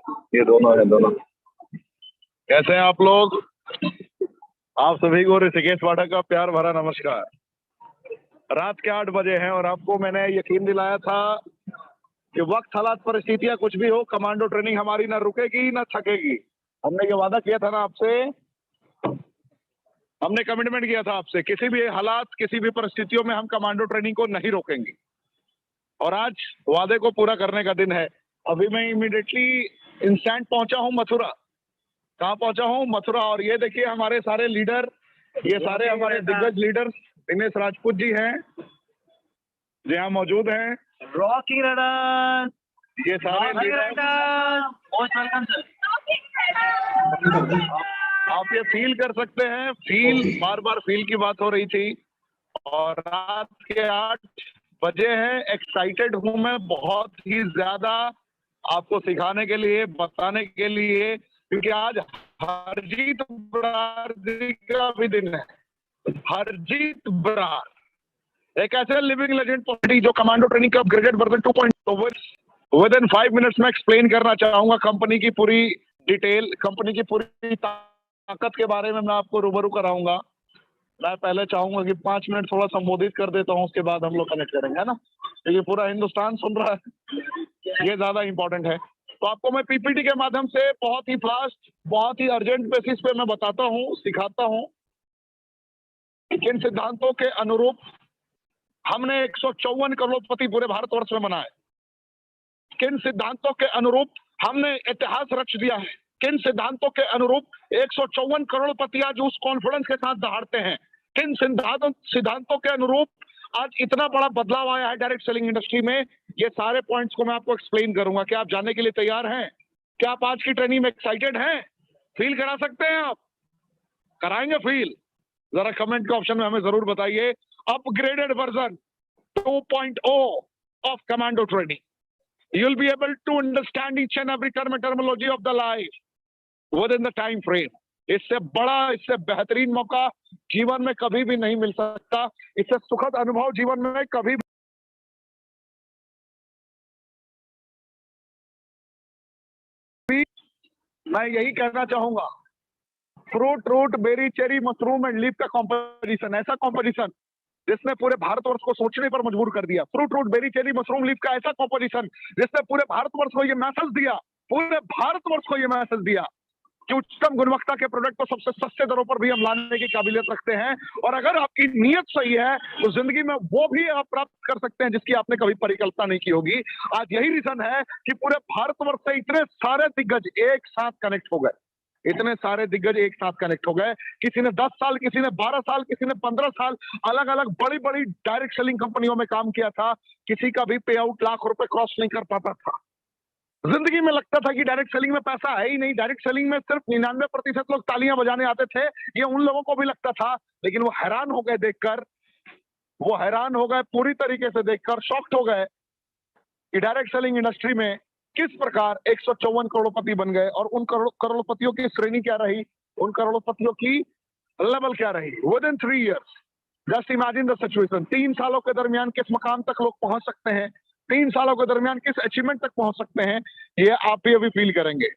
ये दोनों है, दोनों। कैसे हैं आप लोग? आप सभी को ऋषिकेश पाठक का प्यार भरा नमस्कार। रात के 8 बजे हैं और आपको मैंने यकीन दिलाया था कि वक्त, हालात, परिस्थितियां कुछ भी हो, कमांडो ट्रेनिंग हमारी ना रुकेगी ना थकेगी। हमने ये वादा किया था ना आपसे, हमने कमिटमेंट किया था आपसे, किसी भी हालात, किसी भी परिस्थितियों में हम कमांडो ट्रेनिंग को नहीं रोकेंगे। और आज वादे को पूरा करने का दिन है। अभी मैं इमीडिएटली इंस्टेंट पहुंचा हूं मथुरा। कहाँ पहुंचा हूँ? मथुरा। और ये देखिए हमारे सारे लीडर, ये सारे हमारे दिग्गज लीडर दिनेश राजपूत जी हैं, जो यहाँ मौजूद हैं। रॉकी रडन, ये सारे लीडर, आप ये फील कर सकते हैं, फील, बार बार फील की बात हो रही थी। और रात के 8 बजे हैं, एक्साइटेड हूं मैं बहुत ही ज्यादा आपको सिखाने के लिए, बताने के लिए, क्योंकि आज हरजीत बरार जी का भी दिन है। हरजीत बरार एक ऐसे लिविंग लेजेंड पर्सनैलिटी जो कमांडो ट्रेनिंग का upgraded version 2.0 with in 5 minutes में एक्सप्लेन करना चाहूंगा। कंपनी की पूरी डिटेल, कंपनी की पूरी ताकत के बारे में मैं आपको रूबरू कराऊंगा। मैं पहले चाहूंगा कि 5 मिनट थोड़ा संबोधित कर देता हूं, उसके बाद हम लोग कनेक्ट करेंगे, है ना, क्योंकि पूरा हिंदुस्तान सुन रहा है, ये ज्यादा इंपॉर्टेंट है। तो आपको मैं पीपीटी के माध्यम से बहुत ही फास्ट, बहुत ही अर्जेंट बेसिस पे मैं बताता हूँ, सिखाता हूँ कि किन सिद्धांतों के अनुरूप हमने 154 करोड़पति पूरे भारतवर्ष में बनाए, किन सिद्धांतों के अनुरूप हमने इतिहास रच दिया है, किन सिद्धांतों के अनुरूप 154 करोड़पति आज उस कॉन्फिडेंस के साथ दहाड़ते हैं, किन सिद्धांतों के अनुरूप आज इतना बड़ा बदलाव आया है डायरेक्ट सेलिंग इंडस्ट्री में। ये सारे पॉइंट्स को मैं आपको एक्सप्लेन करूंगा। क्या आप जानने के लिए तैयार हैं? क्या आप आज की ट्रेनिंग में एक्साइटेड हैं? फील करा सकते हैं आप? कराएंगे फील? जरा कमेंट के ऑप्शन में हमें जरूर बताइए। Upgraded version 2.0 of commando training. You'll be able to understand each and every terminology of the life within the time frame. इससे बड़ा, इससे बेहतरीन मौका जीवन में कभी भी नहीं मिल सकता। इससे सुखद अनुभव जीवन में कभी भी, मैं यही कहना चाहूंगा, fruit, root, berry, cherry, mushroom and leaf का कॉम्पोजिशन, ऐसा कॉम्पोजिशन जिसने पूरे भारतवर्ष को सोचने पर मजबूर कर दिया। Fruit, root, berry, cherry, mushroom, leaf का ऐसा कॉम्पोजिशन जिसने पूरे भारतवर्ष को ये मैसेज दिया, पूरे भारतवर्ष को ये मैसेज दिया कि उच्चतम गुणवत्ता के प्रोडक्ट को सबसे सस्ते दरों पर भी हम लाने की काबिलियत रखते हैं। और अगर आपकी नीयत सही है तो जिंदगी में वो भी आप प्राप्त कर सकते हैं जिसकी आपने कभी परिकल्पना नहीं की होगी। आज यही रीजन है कि पूरे भारतवर्ष से इतने सारे दिग्गज एक साथ कनेक्ट हो गए, इतने सारे दिग्गज एक साथ कनेक्ट हो गए। किसी ने 10 साल, किसी ने 12 साल, किसी ने 15 साल अलग अलग बड़ी बड़ी डायरेक्ट सेलिंग कंपनियों में काम किया था। किसी का भी पे आउट लाख रुपए क्रॉस नहीं कर पाता था। जिंदगी में लगता था कि डायरेक्ट सेलिंग में पैसा है ही नहीं, डायरेक्ट सेलिंग में सिर्फ 99% लोग तालियां बजाने आते थे, ये उन लोगों को भी लगता था। लेकिन वो हैरान हो गए देखकर, वो हैरान हो गए पूरी तरीके से देखकर, शॉक्ड हो गए कि डायरेक्ट सेलिंग इंडस्ट्री में किस प्रकार 154 करोड़पति बन गए। और उन करोड़पतियों की श्रेणी क्या रही, उन करोड़पतियों की लेवल क्या रही with in 3 years. Just imagine the situation. 3 सालों के दरमियान किस मकाम तक लोग पहुंच सकते हैं, 3 सालों के दरमियान किस अचीवमेंट तक पहुंच सकते हैं, ये आप भी अभी फील करेंगे।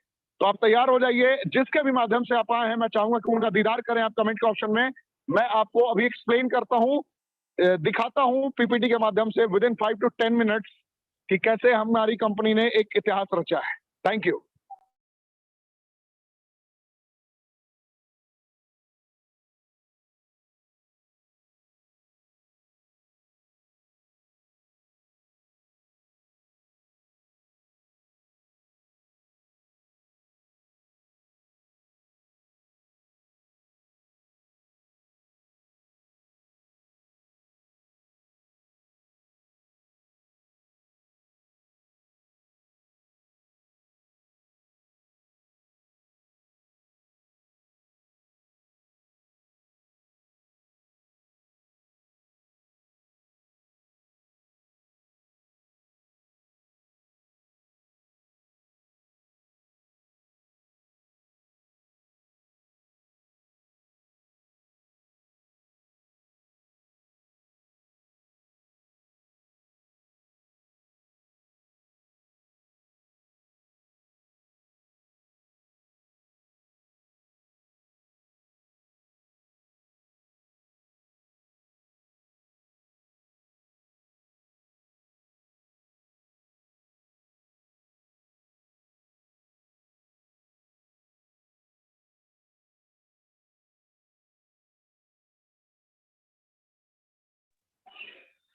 तो आप तैयार हो जाइए। जिसके भी माध्यम से आप आए हैं, मैं चाहूंगा कि उनका दीदार करें आप कमेंट के ऑप्शन में। मैं आपको अभी एक्सप्लेन करता हूं, दिखाता हूं पीपीटी के माध्यम से विद इन 5 to 10 मिनट्स कि कैसे हमारी कंपनी ने एक इतिहास रचा है। Thank you.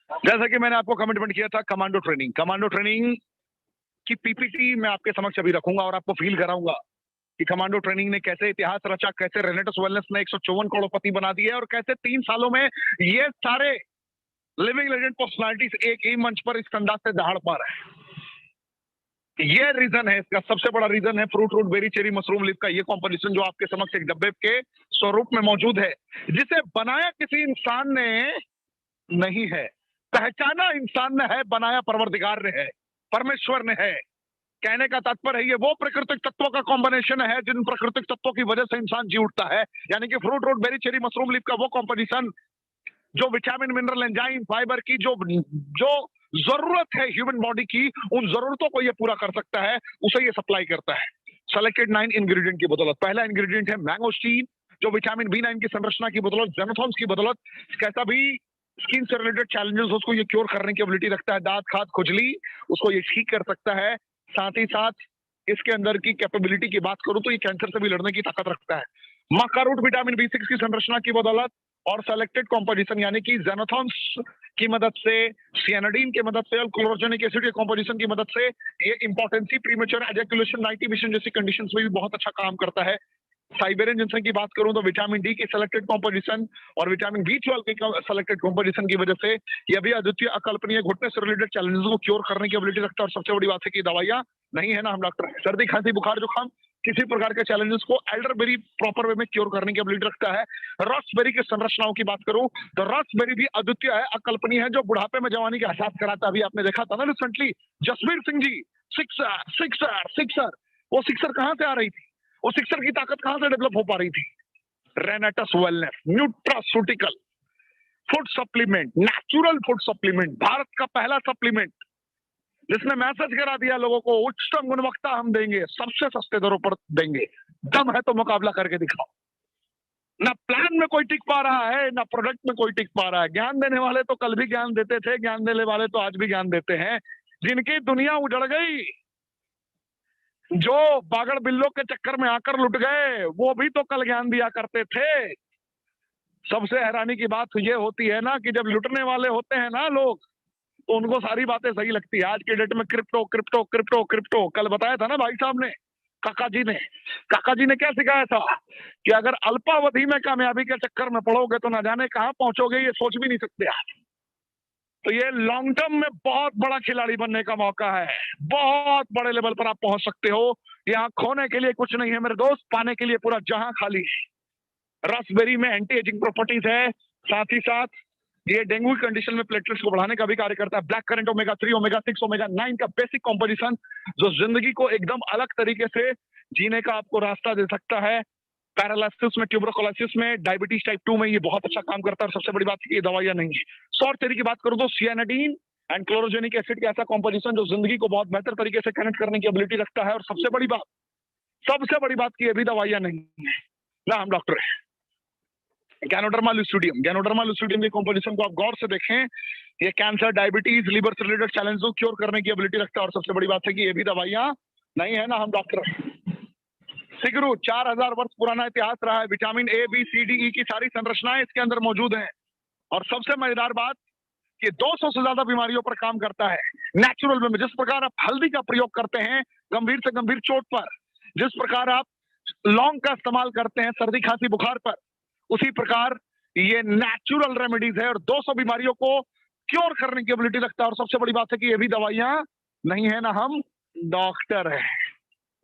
जैसा कि मैंने आपको कमिटमेंट किया था, कमांडो ट्रेनिंग की पीपीटी मैं आपके समक्ष अभी रखूंगा और आपको फील कराऊंगा कि कमांडो ट्रेनिंग ने कैसे इतिहास रचा, कैसे रेनेटस वेलनेस ने 154 करोड़पति बना दिया और कैसे 3 सालों में ये सारे लिविंग लेजेंड पर्सनालिटीज एक ही मंच पर इस अंदाज से दहाड़ पा रहे हैं। ये रीजन है, इसका सबसे बड़ा रीजन है fruit root berry cherry mushroom leaf का ये कॉम्पोजिशन जो आपके समक्ष एक डब्बे के स्वरूप में मौजूद है, जिसे बनाया किसी इंसान ने नहीं है, पहचाना इंसान ने है, बनाया परवरदिगार ने है, परमेश्वर ने है। कहने का तात्पर्य है ये वो प्राकृतिक तत्वों का कॉम्बिनेशन है जिन प्राकृतिक तत्वों की वजह से इंसान जी उठता है, यानी कि fruit root berry cherry mushroom leaf का वो कॉम्पोजिशन जो विटामिन मिनरल एंजाइम फाइबर की जो जरूरत है ह्यूमन बॉडी की, उन जरूरतों को ये पूरा कर सकता है, उसे ये सप्लाई करता है सेलेक्टेड 9 इंग्रेडिएंट की बदौलत। पहला इंग्रेडिएंट है मैंगोस्टीन, जो विटामिन B9 की संरचना की बदौलत, जेनोथॉन्स की बदौलत कैसा भी स्किन से रिलेटेड चैलेंजेस उसको ये क्योर करने की एबिलिटी रखता है, दांत खाद खुजली उसको ये ठीक कर सकता है। साथ ही साथ इसके अंदर की कैपेबिलिटी की बात करूं तो ये कैंसर से भी लड़ने की ताकत रखता है। मक्का रूट विटामिन B6 की संरचना की बदौलत और सेलेक्टेड कॉम्पोजिशन यानी कि जेनोथॉन्स की मदद से, सियानाडीन की मदद से और क्लोरोजेनिक एसिड के कॉम्पोजिशन की मदद से ये इंपॉर्टेंसी, प्रीमेच्योर एजैकुलेशन, नाइट इमिशन जैसी कंडीशंस में भी बहुत अच्छा काम करता है। साइबेरियन जिनसे की बात करूं तो विटामिन डी की सेलेक्टेड कॉम्पोजिशन और विटामिन B12 की सेलेक्टेड कॉम्पोजिशन की वजह से यह भी अद्वितीय अकल्पनीय घुटने से रिलेटेड चैलेंजेस को क्योर करने की एबिलिटी रखता है। और सबसे बड़ी बात है कि दवाइयां नहीं है ना हम डॉक्टर, सर्दी खांसी बुखार जुकाम किसी प्रकार के चैलेंजेस को एल्डरबेरी प्रॉपर वे में क्योर करने की एबिलिटी रखता है। रसबेरी की संरचनाओं की बात करूं तो रसबेरी भी अद्वितीय है, अकल्पनीय है, जो बुढ़ापे में जवानी का एहसास कराता है। अभी आपने देखा था ना recently Jasvir Singh ji, sixer sixer sixer, वो सिक्सर कहां से आ रही थी, वो सिक्सर की ताकत कहां से डेवलप हो पा रही थी? रेनेटस wellness nutraceutical food supplement, natural food supplement, Bharat का पहला सप्लीमेंट जिसने मैसेज करा दिया लोगों को उच्चतम गुणवत्ता हम देंगे, सबसे सस्ते दरों पर देंगे, दम है तो मुकाबला करके दिखाओ। ना प्लान में कोई टिक पा रहा है, ना प्रोडक्ट में कोई टिक पा रहा है। ज्ञान देने वाले तो कल भी ज्ञान देते थे, ज्ञान देने वाले तो आज भी ज्ञान देते हैं। जिनकी दुनिया उजड़ गई, जो बागड़ बिल्लो के चक्कर में आकर लुट गए, वो भी तो कल ज्ञान दिया करते थे। सबसे हैरानी की बात ये होती है ना कि जब लुटने वाले होते हैं ना लोग, तो उनको सारी बातें सही लगती है। आज के डेट में क्रिप्टो क्रिप्टो क्रिप्टो क्रिप्टो, कल बताया था ना भाई साहब ने, काका जी ने क्या सिखाया था कि अगर अल्पावधि में कामयाबी के चक्कर में पड़ोगे तो ना जाने कहां पहुंचोगे, ये सोच भी नहीं सकते आप। तो ये लॉन्ग टर्म में बहुत बड़ा खिलाड़ी बनने का मौका है, बहुत बड़े लेवल पर आप पहुंच सकते हो। यहाँ खोने के लिए कुछ नहीं है मेरे दोस्त, पाने के लिए पूरा जहां खाली है। रसबेरी में एंटी एजिंग प्रॉपर्टीज है, साथ ही साथ ये डेंगू की कंडीशन में प्लेटलेट्स को बढ़ाने का भी कार्य करता है। Black currant omega 3, omega 6, omega 9 का बेसिक कॉम्पोजिशन जो जिंदगी को एकदम अलग तरीके से जीने का आपको रास्ता दे सकता है। पैरालिसिस में, ट्यूबरकुलोसिस में, डायबिटीज टाइप 2 में ये बहुत अच्छा काम करता है। और सबसे बड़ी बात है कि ये दवाइयां नहीं है। सौर तेरी की बात करूं तो सियानाडीन एंड क्लोरोजेनिक एसिड का ऐसा कॉम्पोजिशन जो जिंदगी को बहुत बेहतर तरीके से कनेक्ट करने की एबिलिटी रखता है। और सबसे बड़ी बात की ये भी दवाइयां नहीं है ना हम डॉक्टर है। गैनोडर्मा लुसिडियम के कॉम्पोजिशन को आप गौर से देखें, ये कैंसर, डायबिटीज, लीवर से रिलेटेड चैलेंज को क्योर करने की एबिलिटी रखता है। और सबसे बड़ी बात है कि ये भी दवाइयां नहीं है ना हम डॉक्टर। सिगरू 4000 वर्ष पुराना इतिहास रहा है, vitamin A, B, C, D, E की सारी संरचनाएं इसके अंदर मौजूद हैं। और सबसे मजेदार बात कि 200 से ज्यादा बीमारियों पर काम करता है नेचुरल वे में। जिस प्रकार आप हल्दी का प्रयोग करते हैं गंभीर से गंभीर चोट पर, जिस प्रकार आप लौंग का इस्तेमाल करते हैं सर्दी खांसी बुखार पर, उसी प्रकार ये नेचुरल रेमेडीज है और 200 बीमारियों को क्योर करने की एबिलिटी रखता है। और सबसे बड़ी बात है कि ये भी दवाइयां नहीं है ना हम डॉक्टर है।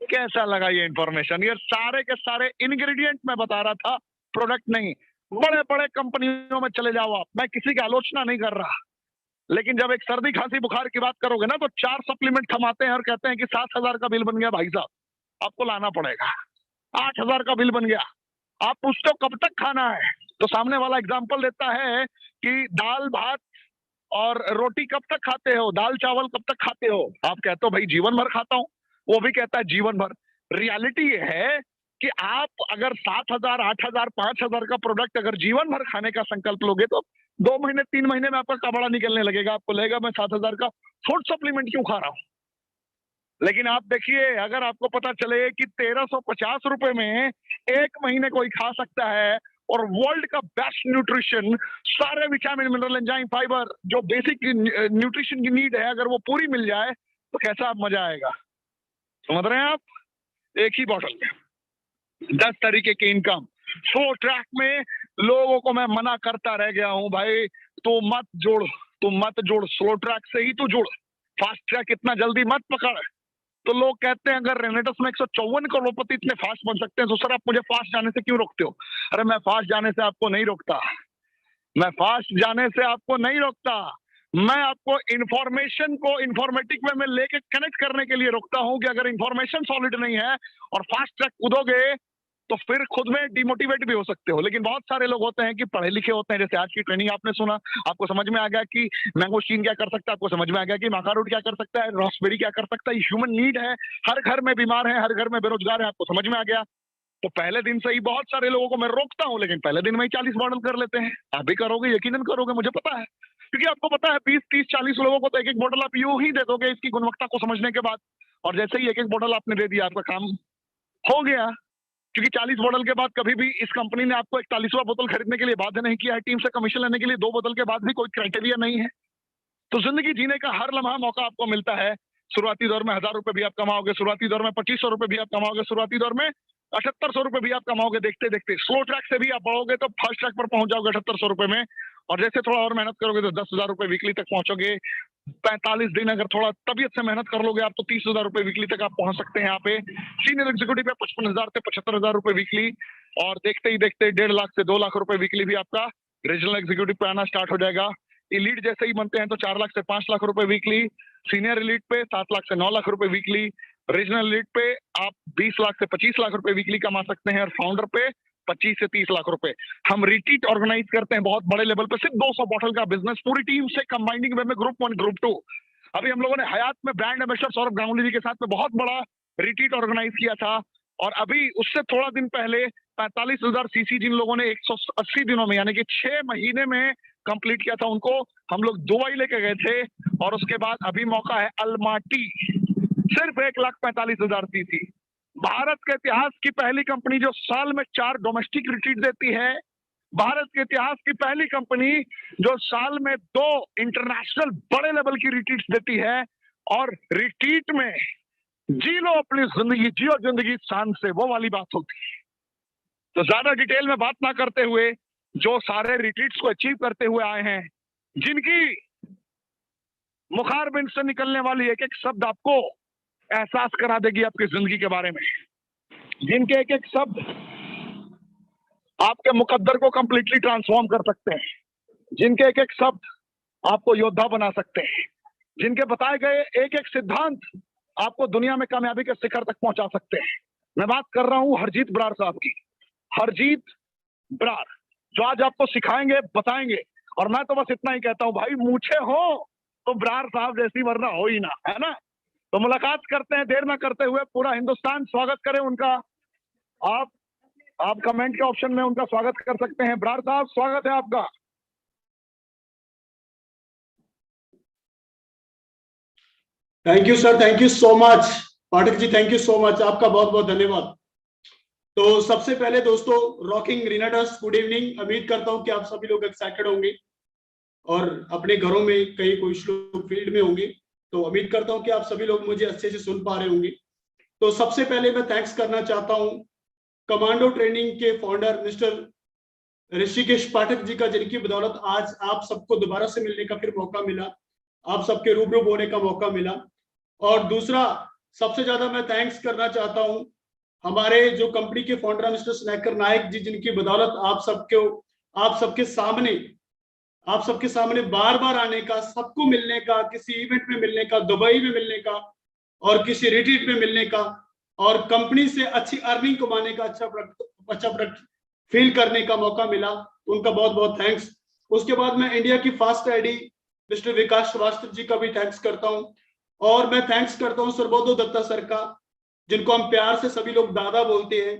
कैसा लगा ये इंफॉर्मेशन? ये सारे के सारे इंग्रेडिएंट मैं बता रहा था, प्रोडक्ट नहीं। बड़े बड़े कंपनियों में चले जाओ आप, मैं किसी की आलोचना नहीं कर रहा, लेकिन जब एक सर्दी खांसी बुखार की बात करोगे ना तो 4 सप्लीमेंट थमाते हैं और कहते हैं कि 7000 का बिल बन गया भाई साहब, आपको लाना पड़ेगा। 8000 का बिल बन गया, आप पूछते हो कब तक खाना है, तो सामने वाला एग्जाम्पल देता है कि दाल भात और रोटी कब तक खाते हो, दाल चावल कब तक खाते हो? आप कहते हो भाई जीवन भर खाता हूं, वो भी कहता है जीवन भर। रियलिटी ये है कि आप अगर 7000, 8000, 5000 का प्रोडक्ट अगर जीवन भर खाने का संकल्प लोगे तो 2 महीने 3 महीने में आपका कबाड़ा निकलने लगेगा। आपको लगेगा मैं 7000 का फूड सप्लीमेंट क्यों खा रहा हूं। लेकिन आप देखिए, अगर आपको पता चले कि 1350 रुपए में 1 महीने कोई खा सकता है और वर्ल्ड का बेस्ट न्यूट्रिशन, सारे विटामिन मिनरल एंजाइम फाइबर जो बेसिक न्यूट्रिशन की नीड है, अगर वो पूरी मिल जाए तो कैसा मजा आएगा। समझ रहे हैं आप? एक ही बॉटल में 10 तरीके की इनकम। स्लो ट्रैक में लोगों को मैं मना करता रह गया हूं, भाई तो मत जोड़, स्लो ट्रैक से ही तो जुड़, फास्ट ट्रैक इतना जल्दी मत पकड़। तो लोग कहते हैं अगर रेनेटस में 154 करोड़पति इतने फास्ट बन सकते हैं तो सर आप मुझे फास्ट जाने से क्यों रोकते हो? अरे मैं फास्ट जाने से आपको नहीं रोकता, मैं फास्ट जाने से आपको नहीं रोकता, मैं आपको इंफॉर्मेशन को इंफॉर्मेटिक वे में लेके कनेक्ट करने के लिए रोकता हूं कि अगर इंफॉर्मेशन सॉलिड नहीं है और फास्ट ट्रैक कूदोगे तो फिर खुद में डिमोटिवेट भी हो सकते हो। लेकिन बहुत सारे लोग होते हैं कि पढ़े लिखे होते हैं, जैसे आज की ट्रेनिंग आपने सुना, आपको समझ में आ गया कि मैंगोस्टीन क्या कर सकता है, आपको समझ में आ गया कि माका रूट क्या कर सकता है, रॉसबेरी क्या कर सकता है। ह्यूमन नीड है, हर घर में बीमार है, हर घर में बेरोजगार है, आपको समझ में आ गया। तो पहले दिन से ही बहुत सारे लोगों को मैं रोकता हूं, लेकिन पहले दिन में ही 40 बॉटल कर लेते हैं। आप भी करोगे, यकीनन करोगे, मुझे पता है, क्योंकि आपको पता है 20, 30, 40 लोगों को तो एक एक बॉटल आप यूं ही दे दोगे इसकी गुणवत्ता को समझने के बाद। और जैसे ही एक एक बॉटल आपने दे दिया, आपका काम हो गया। क्योंकि 40 बोतल के बाद कभी भी इस कंपनी ने आपको 41वां बोतल खरीदने के लिए बाध्य नहीं किया है। टीम से कमीशन लेने के लिए 2 बोतल के बाद भी कोई क्राइटेरिया नहीं है। तो जिंदगी जीने का हर लम्हा मौका आपको मिलता है। शुरुआती दौर में 1000 रुपए भी आप कमाओगे, शुरुआती दौर में 2500 रुपए भी आप कमाओगे, शुरुआती दौर में 7800 रुपए भी आप कमाओगे। देखते देखते स्लो ट्रैक से भी आप बढ़ोगे तो फर्स्ट ट्रैक पर पहुंच जाओगे 7800 रुपए में। और जैसे थोड़ा और मेहनत करोगे तो 10,000 रुपए वीकली तक पहुंचोगे। 45 दिन अगर थोड़ा तबीयत से मेहनत कर लोगे आप तो 30,000 रुपए वीकली तक आप पहुंच सकते हैं। यहाँ पे सीनियर एग्जीक्यूटिव पे 55,000 से 75,000 रुपए वीकली। और देखते ही देखते 1.5 लाख से 2 लाख रुपए वीकली भी आपका रीजनल एग्जीक्यूटिव पे आना स्टार्ट हो जाएगा। एलीट जैसे ही बनते हैं तो 4 लाख से 5 लाख रुपए वीकली, सीनियर एलीट पे 7 लाख से 9 लाख रुपए वीकली, रीजनल एलीट पे आप 20 लाख से 25 लाख रुपए वीकली कमा सकते हैं, और फाउंडर पे 25 से 30 लाख रुपए। हम रिट्रीट ऑर्गेनाइज करते हैं बहुत बड़े लेवल पे, सिर्फ 200 बॉटल का बिजनेस पूरी टीम से कंबाइनिंग वे में ग्रुप 1 ग्रुप 2। अभी हम लोगों ने हयात में ब्रांड एम्बेसडर सौरभ गांगुली जी के साथ में बहुत बड़ा रिट्रीट ऑर्गेनाइज किया था। और अभी उससे थोड़ा दिन पहले 45,000 सीसी जिन लोगों ने 180 दिनों में यानी कि 6 महीने में कंप्लीट किया था, उनको हम लोग दुबई लेके गए थे। और उसके बाद अभी मौका है अल्माटी, सिर्फ 1,45,000 सीसी। भारत के इतिहास की पहली कंपनी जो साल में 4 डोमेस्टिक रिट्रीट देती है, भारत के इतिहास की पहली कंपनी जो साल में 2 इंटरनेशनल बड़े लेवल की रिट्रीट देती है। और रिट्रीट में जी लो अपनी जिंदगी, जियो जिंदगी शान से, वो वाली बात होती है। तो ज्यादा डिटेल में बात ना करते हुए, जो सारे रिट्रीट्स को अचीव करते हुए आए हैं, जिनकी मुखारबिंद से निकलने वाली एक एक शब्द आपको एहसास करा देगी आपकी जिंदगी के बारे में, जिनके एक एक शब्द आपके मुकद्दर को कंप्लीटली ट्रांसफॉर्म कर सकते हैं, जिनके एक एक शब्द आपको योद्धा बना सकते हैं, जिनके बताए गए एक एक सिद्धांत आपको दुनिया में कामयाबी के शिखर तक पहुंचा सकते हैं। मैं बात कर रहा हूं हरजीत बरार साहब की। हरजीत बरार जो आज आपको सिखाएंगे, बताएंगे। और मैं तो बस इतना ही कहता हूं, भाई मूछे हो तो बरार साहब जैसी वरना हो ही ना, है ना। तो मुलाकात करते हैं, देर ना करते हुए। पूरा हिंदुस्तान स्वागत करे उनका। आप कमेंट के ऑप्शन में उनका स्वागत कर सकते हैं। बरार साहब, स्वागत है आपका। Thank you sir, thank you so much. Pathak ji, thank you so much, आपका बहुत बहुत धन्यवाद। तो सबसे पहले दोस्तों, रॉकिंग रीनाटर्स, गुड इवनिंग। उम्मीद करता हूं कि आप सभी लोग एक्साइटेड होंगे और अपने घरों में, कहीं कुछ लोग फील्ड में होंगे। तो उम्मीद करता हूं कि आप सभी लोग मुझे अच्छे से सुन पा रहे होंगे। तो सबसे पहले मैं थैंक्स करना चाहता हूं कमांडो ट्रेनिंग के फाउंडर मिस्टर ऋषिकेश पाठक जी का, जिनकी बदौलत आज आप सबको दोबारा से मिलने का फिर मौका मिला, आप सबके रूबरू होने का मौका मिला। और दूसरा, सबसे ज्यादा मैं थैंक्स करना चाहता हूं हमारे जो कंपनी के फाउंडर मिस्टर स्नैकर नायक जी, जिनकी बदौलत आप सबके सामने बार बार आने का, सबको मिलने का, किसी इवेंट में मिलने का, दुबई में मिलने का और किसी रिट्रीट में मिलने का, और कंपनी से अच्छी अर्निंग कमाने का, अच्छा प्रोडक्ट फील करने का मौका मिला। उनका बहुत बहुत थैंक्स। उसके बाद मैं इंडिया की फास्ट आईडी मिस्टर विकास श्रीवास्तव जी का भी थैंक्स करता हूं। और मैं थैंक्स करता हूं सरबोधो दत्ता सर का, जिनको हम प्यार से सभी लोग दादा बोलते हैं,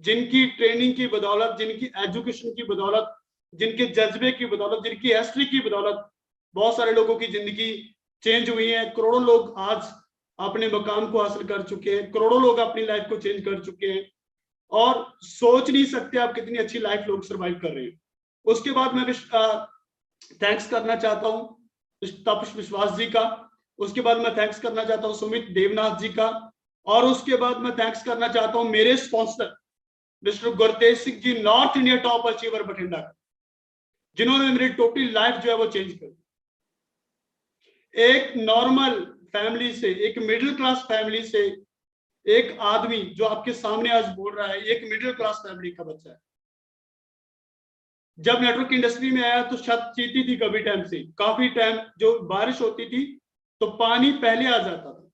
जिनकी ट्रेनिंग की बदौलत, जिनकी एजुकेशन की बदौलत, जिनके जज्बे की बदौलत, जिनकी हिस्ट्री की बदौलत बहुत सारे लोगों की जिंदगी चेंज हुई है। करोड़ों लोग आज अपने मकाम को हासिल कर चुके हैं, करोड़ों लोग अपनी लाइफ को चेंज कर चुके हैं। और सोच नहीं सकते आप कितनी अच्छी लाइफ लोग सर्वाइव कर रहे हैं। उसके बाद मैं थैंक्स करना चाहता हूँ तपस विश्वास जी का, उसके बाद मैं थैंक्स करना चाहता हूँ सुमित देवनाथ जी का, और उसके बाद मैं थैंक्स करना चाहता हूँ मेरे sponsor mister Gurtej Singh ji, north India top achiever Bathinda, जिन्होंने मेरी टोटल लाइफ जो है वो चेंज कर दी। एक नॉर्मल फैमिली से, एक मिडिल क्लास फैमिली से एक आदमी जो आपके सामने आज बोल रहा है, एक मिडिल क्लास फैमिली का बच्चा है। जब नेटवर्क इंडस्ट्री में आया तो छत चीती थी कभी टाइम से, काफी टाइम जो बारिश होती थी तो पानी पहले आ जाता था।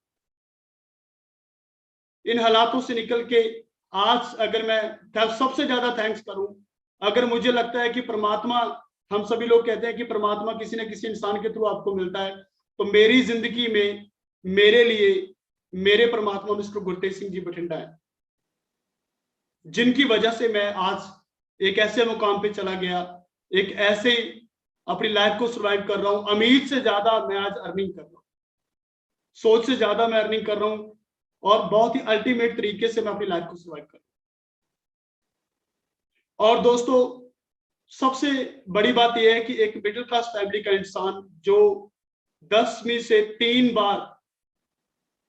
इन हालातों से निकल के आज अगर मैं सबसे ज्यादा थैंक्स करूं, अगर मुझे लगता है कि परमात्मा, हम सभी लोग कहते हैं कि परमात्मा किसी न किसी इंसान के थ्रू आपको मिलता है, तो मेरी जिंदगी में मेरे लिए मेरे परमात्मा मिस्टर गुरतेज सिंह जी बठिंडा है, जिनकी वजह से मैं आज एक ऐसे मुकाम पे चला गया, एक ऐसे अपनी लाइफ को सर्वाइव कर रहा हूं। उम्मीद से ज्यादा मैं आज अर्निंग कर रहा हूं, सोच से ज्यादा मैं अर्निंग कर रहा हूं, और बहुत ही अल्टीमेट तरीके से मैं अपनी लाइफ को सर्वाइव कर रहा हूं। और दोस्तों सबसे बड़ी बात यह है कि एक मिडिल क्लास फैमिली का इंसान जो 10वीं से 3 बार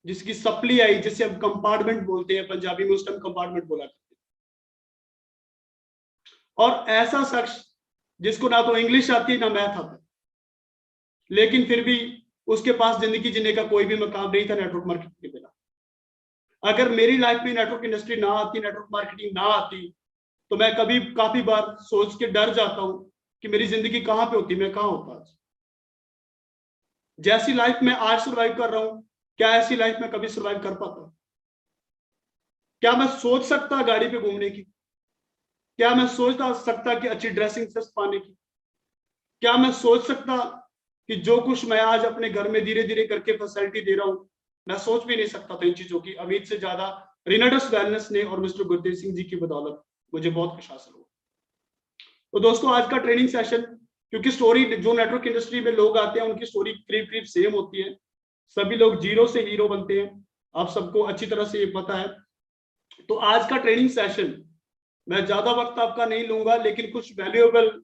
जिसकी सप्ली आई, जिसे हम कंपार्टमेंट बोलते हैं, पंजाबी में उस टाइम कंपार्टमेंट बोला करते हैं, और ऐसा शख्स जिसको ना तो इंग्लिश आती ना मैथ आता, लेकिन फिर भी उसके पास जिंदगी जीने का कोई भी मकाम नहीं था नेटवर्क मार्केटिंग के बिना। अगर मेरी लाइफ में नेटवर्क इंडस्ट्री ना आती, नेटवर्क मार्केटिंग ना आती, तो मैं काफी बार सोच के डर जाता हूं कि मेरी जिंदगी कहां पे होती, मैं कहां होता आज। जैसी लाइफ में आज सर्वाइव कर रहा हूं, क्या ऐसी लाइफ में कभी सर्वाइव कर पाता? क्या मैं सोच सकता गाड़ी पे घूमने की? क्या मैं सोच सकता कि अच्छी ड्रेसिंग सेंस पाने की? क्या मैं सोच सकता कि जो कुछ मैं आज अपने घर में धीरे धीरे करके फैसिलिटी दे रहा हूं, मैं सोच भी नहीं सकता था इन चीजों की। उम्मीद से ज्यादा रिनाटस वेलनेस ने और मिस्टर गुरतेज सिंह जी की बदौलत मुझे बहुत कुछ हासिल हुआ। तो दोस्तों आज का ट्रेनिंग सेशन, क्योंकि स्टोरी जो नेटवर्क इंडस्ट्री में लोग आते हैं उनकी स्टोरी करीब सेम होती है, सभी लोग जीरो से हीरो बनते हैं, आप सबको अच्छी तरह से ये पता है। तो आज का ट्रेनिंग सेशन मैं ज्यादा वक्त आपका नहीं लूंगा, लेकिन कुछ वैल्यूएबल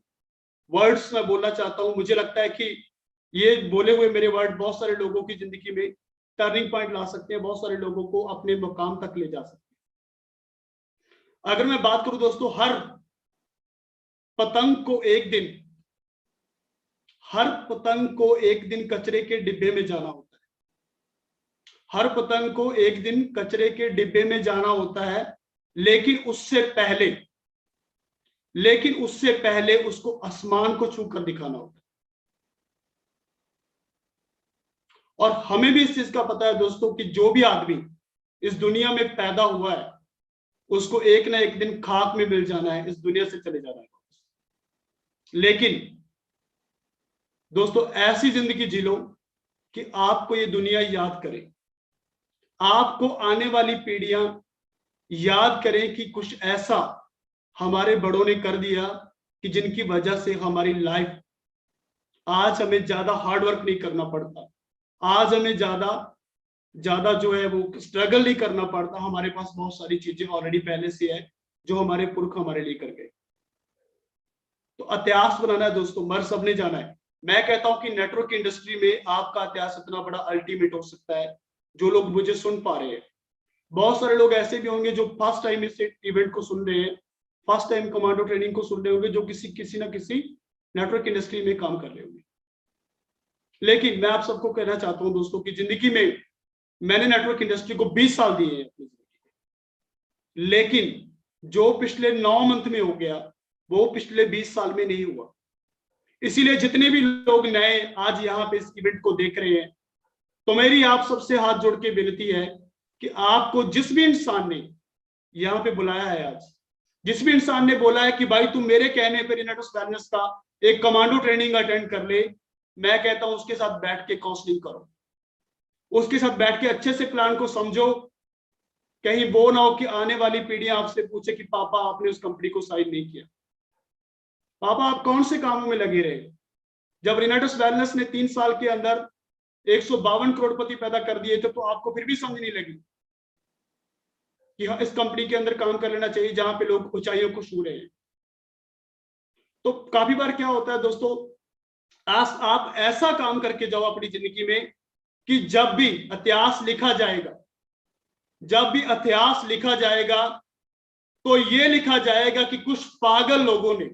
वर्ड्स मैं बोलना चाहता हूं। मुझे लगता है कि ये बोले हुए मेरे वर्ड बहुत सारे लोगों की जिंदगी में टर्निंग पॉइंट ला सकते हैं, बहुत सारे लोगों को अपने मुकाम तक ले जा सकते हैं। अगर मैं बात करूं दोस्तों, हर पतंग को एक दिन कचरे के डिब्बे में जाना होता है। हर पतंग को एक दिन कचरे के डिब्बे में जाना होता है, लेकिन उससे पहले उसको आसमान को छू कर दिखाना होता है। और हमें भी इस चीज का पता है दोस्तों कि जो भी आदमी इस दुनिया में पैदा हुआ है उसको एक ना एक दिन खाक में मिल जाना है, इस दुनिया से चले जाना है। लेकिन दोस्तों ऐसी जिंदगी जी लो कि आपको ये दुनिया याद करे, आपको आने वाली पीढ़ियां याद करें कि कुछ ऐसा हमारे बड़ों ने कर दिया कि जिनकी वजह से हमारी लाइफ, आज हमें ज्यादा हार्डवर्क नहीं करना पड़ता, आज हमें ज्यादा जो है वो स्ट्रगल नहीं करना पड़ता। हमारे पास बहुत सारी चीजें ऑलरेडी पहले से है जो हमारे पुरख हमारे लिए कर गए। तो इतिहास बनाना है दोस्तों, मर सबने जाना है। मैं कहता हूं कि नेटवर्क इंडस्ट्री में आपका इतिहास इतना बड़ा अल्टीमेट हो सकता है। जो लोग मुझे सुन पा रहे हैं, बहुत सारे लोग ऐसे भी होंगे जो फर्स्ट टाइम इस इवेंट को सुन रहे हैं, फर्स्ट टाइम कमांडो ट्रेनिंग को सुन रहे होंगे, जो किसी ना किसी नेटवर्क इंडस्ट्री में काम कर रहे होंगे। लेकिन मैं आप सबको कहना चाहता हूं दोस्तों कि जिंदगी में मैंने नेटवर्क इंडस्ट्री को 20 साल दिए हैं अपनी जिंदगी में, लेकिन जो पिछले 9 मंथ में हो गया वो पिछले 20 साल में नहीं हुआ। इसीलिए जितने भी लोग नए आज यहाँ पे इस इवेंट को देख रहे हैं, तो मेरी आप सबसे हाथ जोड़ के विनती है कि आपको जिस भी इंसान ने यहाँ पे बुलाया है, आज जिस भी इंसान ने बोला है कि भाई तुम मेरे कहने पर रिनाटस वेलनेस का एक कमांडो ट्रेनिंग अटेंड कर ले, मैं कहता हूं उसके साथ बैठ के काउंसलिंग करो, उसके साथ बैठ के अच्छे से प्लान को समझो। कहीं वो ना हो कि आने वाली पीढ़ियां आपसे पूछे कि पापा आपने उस कंपनी को साइन नहीं किया, पापा आप कौन से कामों में लगे रहे। जब रिनाटस वेलनेस ने 3 साल के अंदर 152 करोड़पति पैदा कर दिए थे, तो आपको फिर भी समझ नहीं लगी। कि हाँ इस कंपनी के अंदर काम कर लेना चाहिए जहां पे लोग ऊंचाइयों को छू रहे हैं। तो काफी बार क्या होता है दोस्तों, आप ऐसा काम करके जाओ अपनी जिंदगी में कि जब भी इतिहास लिखा जाएगा, जब भी इतिहास लिखा जाएगा तो ये लिखा जाएगा कि कुछ पागल लोगों ने,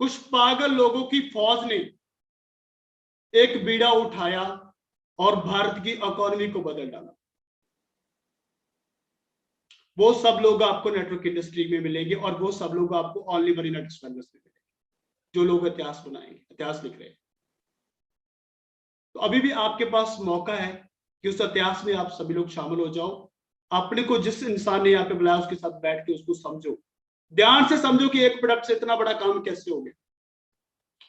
कुछ पागल लोगों की फौज ने एक बीड़ा उठाया और भारत की इकोनॉमी को बदल डाला। वो सब लोग आपको नेटवर्क इंडस्ट्री में मिलेंगे और वो सब लोग आपको ओनली मरीना डिस्पेंडर्स में मिलेंगे, जो लोग इतिहास बनाएंगे, इतिहास लिख रहे हैं। तो अभी भी आपके पास मौका है कि उस इतिहास में आप सभी लोग शामिल हो जाओ। अपने को जिस इंसान ने यहाँ पे बुलाया उसके साथ बैठ के उसको समझो, ध्यान से समझो कि एक प्रोडक्ट से इतना बड़ा काम कैसे हो गया।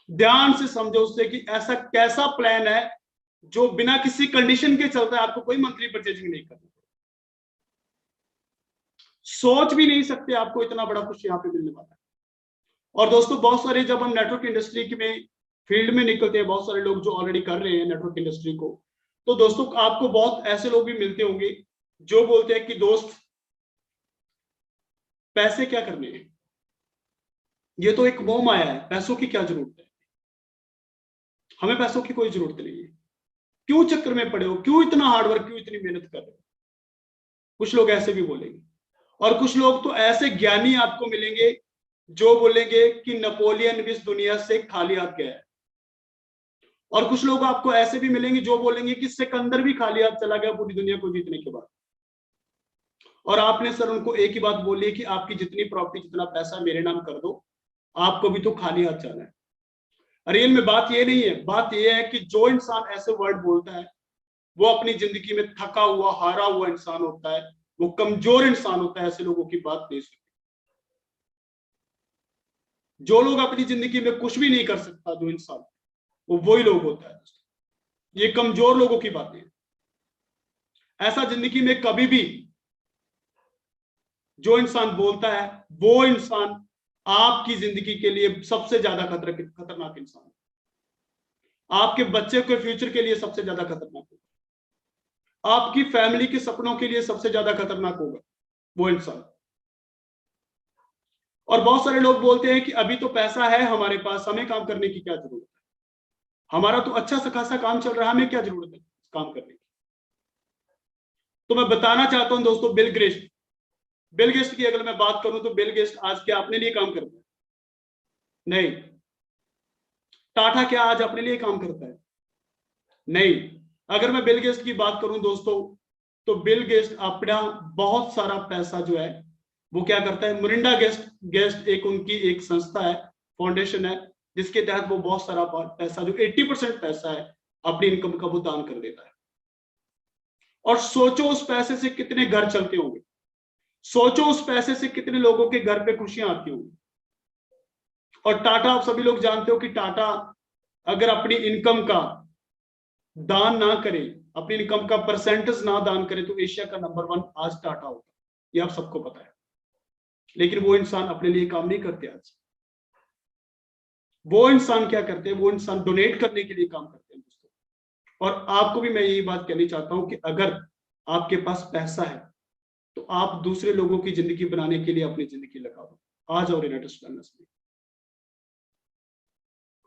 ध्यान से समझो उससे कि ऐसा कैसा प्लान है जो बिना किसी कंडीशन के चलता है, आपको कोई मंथली परचेजिंग नहीं करना, सोच भी नहीं सकते आपको इतना बड़ा कुछ यहाँ पे मिलने वाला है। और दोस्तों बहुत सारे, जब हम नेटवर्क इंडस्ट्री के में फील्ड में निकलते हैं, बहुत सारे लोग जो ऑलरेडी कर रहे हैं नेटवर्क इंडस्ट्री को, तो दोस्तों आपको बहुत ऐसे लोग भी मिलते होंगे जो बोलते हैं कि दोस्त पैसे क्या करने हैं, ये तो एक मोह माया है, पैसों की क्या जरूरत है, हमें पैसों की कोई जरूरत नहीं है, क्यों चक्कर में पड़े हो, क्यों इतना हार्डवर्क, क्यों इतनी मेहनत कर रहे हो। कुछ लोग ऐसे भी बोलेंगे। और कुछ लोग तो ऐसे ज्ञानी आपको मिलेंगे जो बोलेंगे कि नेपोलियन भी इस दुनिया से खाली हाथ गया है। और कुछ लोग आपको ऐसे भी मिलेंगे जो बोलेंगे कि सिकंदर भी खाली हाथ चला गया पूरी दुनिया को जीतने के बाद। और आपने सर उनको एक ही बात बोली है कि आपकी जितनी प्रॉपर्टी, जितना पैसा मेरे नाम कर दो, आपको भी तो खाली हाथ जाना है। रियल में बात ये नहीं है, बात ये है कि जो इंसान ऐसे वर्ड बोलता है वो अपनी जिंदगी में थका हुआ, हारा हुआ इंसान होता है, वो कमजोर इंसान होता है, ऐसे लोगों की बात नहीं सुनती। जो लोग अपनी जिंदगी में कुछ भी नहीं कर सकता, जो इंसान, वो वही लोग होता है। ये कमजोर लोगों की बातें हैं। ऐसा जिंदगी में कभी भी जो इंसान बोलता है वो इंसान आपकी जिंदगी के लिए सबसे ज्यादा खतरनाक इंसान है, आपके बच्चे के फ्यूचर के लिए सबसे ज्यादा खतरनाक होगा, आपकी फैमिली के सपनों के लिए सबसे ज्यादा खतरनाक होगा वो इंसान। और बहुत सारे लोग बोलते हैं कि अभी तो पैसा है हमारे पास, हमें काम करने की क्या जरूरत है, हमारा तो अच्छा सा खासा काम चल रहा है, हमें क्या जरूरत है काम करने की। तो मैं बताना चाहता हूं दोस्तों, बिल गेट्स की अगर मैं बात करूं तो बिल गेट्स आज क्या अपने लिए काम करता है? नहीं। टाटा क्या आज अपने लिए काम करता है? नहीं। अगर मैं बिल गेट्स की बात करूं दोस्तों, तो बिल गेट्स अपना बहुत सारा पैसा जो है वो क्या करता है, मुरिंडा गेस्ट एक उनकी एक संस्था है, फाउंडेशन है, जिसके तहत वो बहुत सारा पैसा, जो 80% पैसा है अपनी इनकम का, वो दान कर देता है। और सोचो उस पैसे से कितने घर चलते होंगे, सोचो उस पैसे से कितने लोगों के घर पे खुशियां आती होंगी। और टाटा, आप सभी लोग जानते हो कि टाटा अगर अपनी इनकम का दान ना करे, अपनी इनकम का परसेंटेज ना दान करे, तो एशिया का नंबर 1 आज टाटा होता, ये आप सबको पता है। लेकिन वो इंसान अपने लिए काम नहीं करते आज। वो इंसान क्या करते हैं, वो इंसान डोनेट करने के लिए काम करते हैं दोस्तों। और आपको भी मैं यही बात कहनी चाहता हूं कि अगर आपके पास पैसा है तो आप दूसरे लोगों की जिंदगी बनाने के लिए अपनी जिंदगी लगा दो। आ जाओ रिनेटर्स वेलनेस में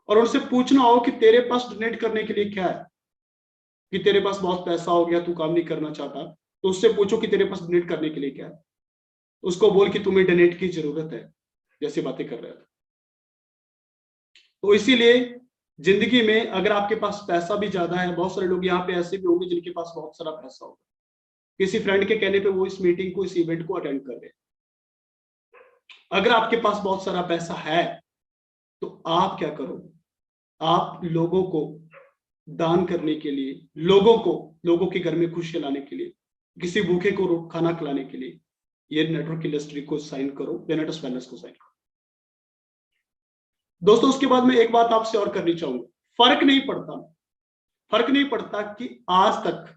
और उनसे पूछना हो कि तेरे पास डोनेट करने के लिए क्या है, कि तेरे पास बहुत पैसा हो गया, तू काम नहीं करना चाहता, तो उससे पूछो कि तेरे पास डोनेट करने के लिए क्या है। उसको बोल कि तुम्हें डोनेट की जरूरत है, जैसी बातें कर रहे थे। तो इसीलिए जिंदगी में अगर आपके पास पैसा भी ज्यादा है, बहुत सारे लोग यहाँ पे ऐसे भी होंगे जिनके पास बहुत सारा पैसा होगा, किसी फ्रेंड के कहने पे वो इस मीटिंग को, इस इवेंट को अटेंड कर रहे हैं। अगर आपके पास बहुत सारा पैसा है तो आप क्या करो, आप लोगों को दान करने के लिए, लोगों के घर में खुशी लाने के लिए, किसी भूखे को खाना खिलाने के लिए ये नेटवर्क इंडस्ट्री को साइन करो, रिनेटर्स वेलनेस को साइन करो दोस्तों। उसके बाद मैं एक बात आपसे और करनी चाहूंगा, फर्क नहीं पड़ता कि आज तक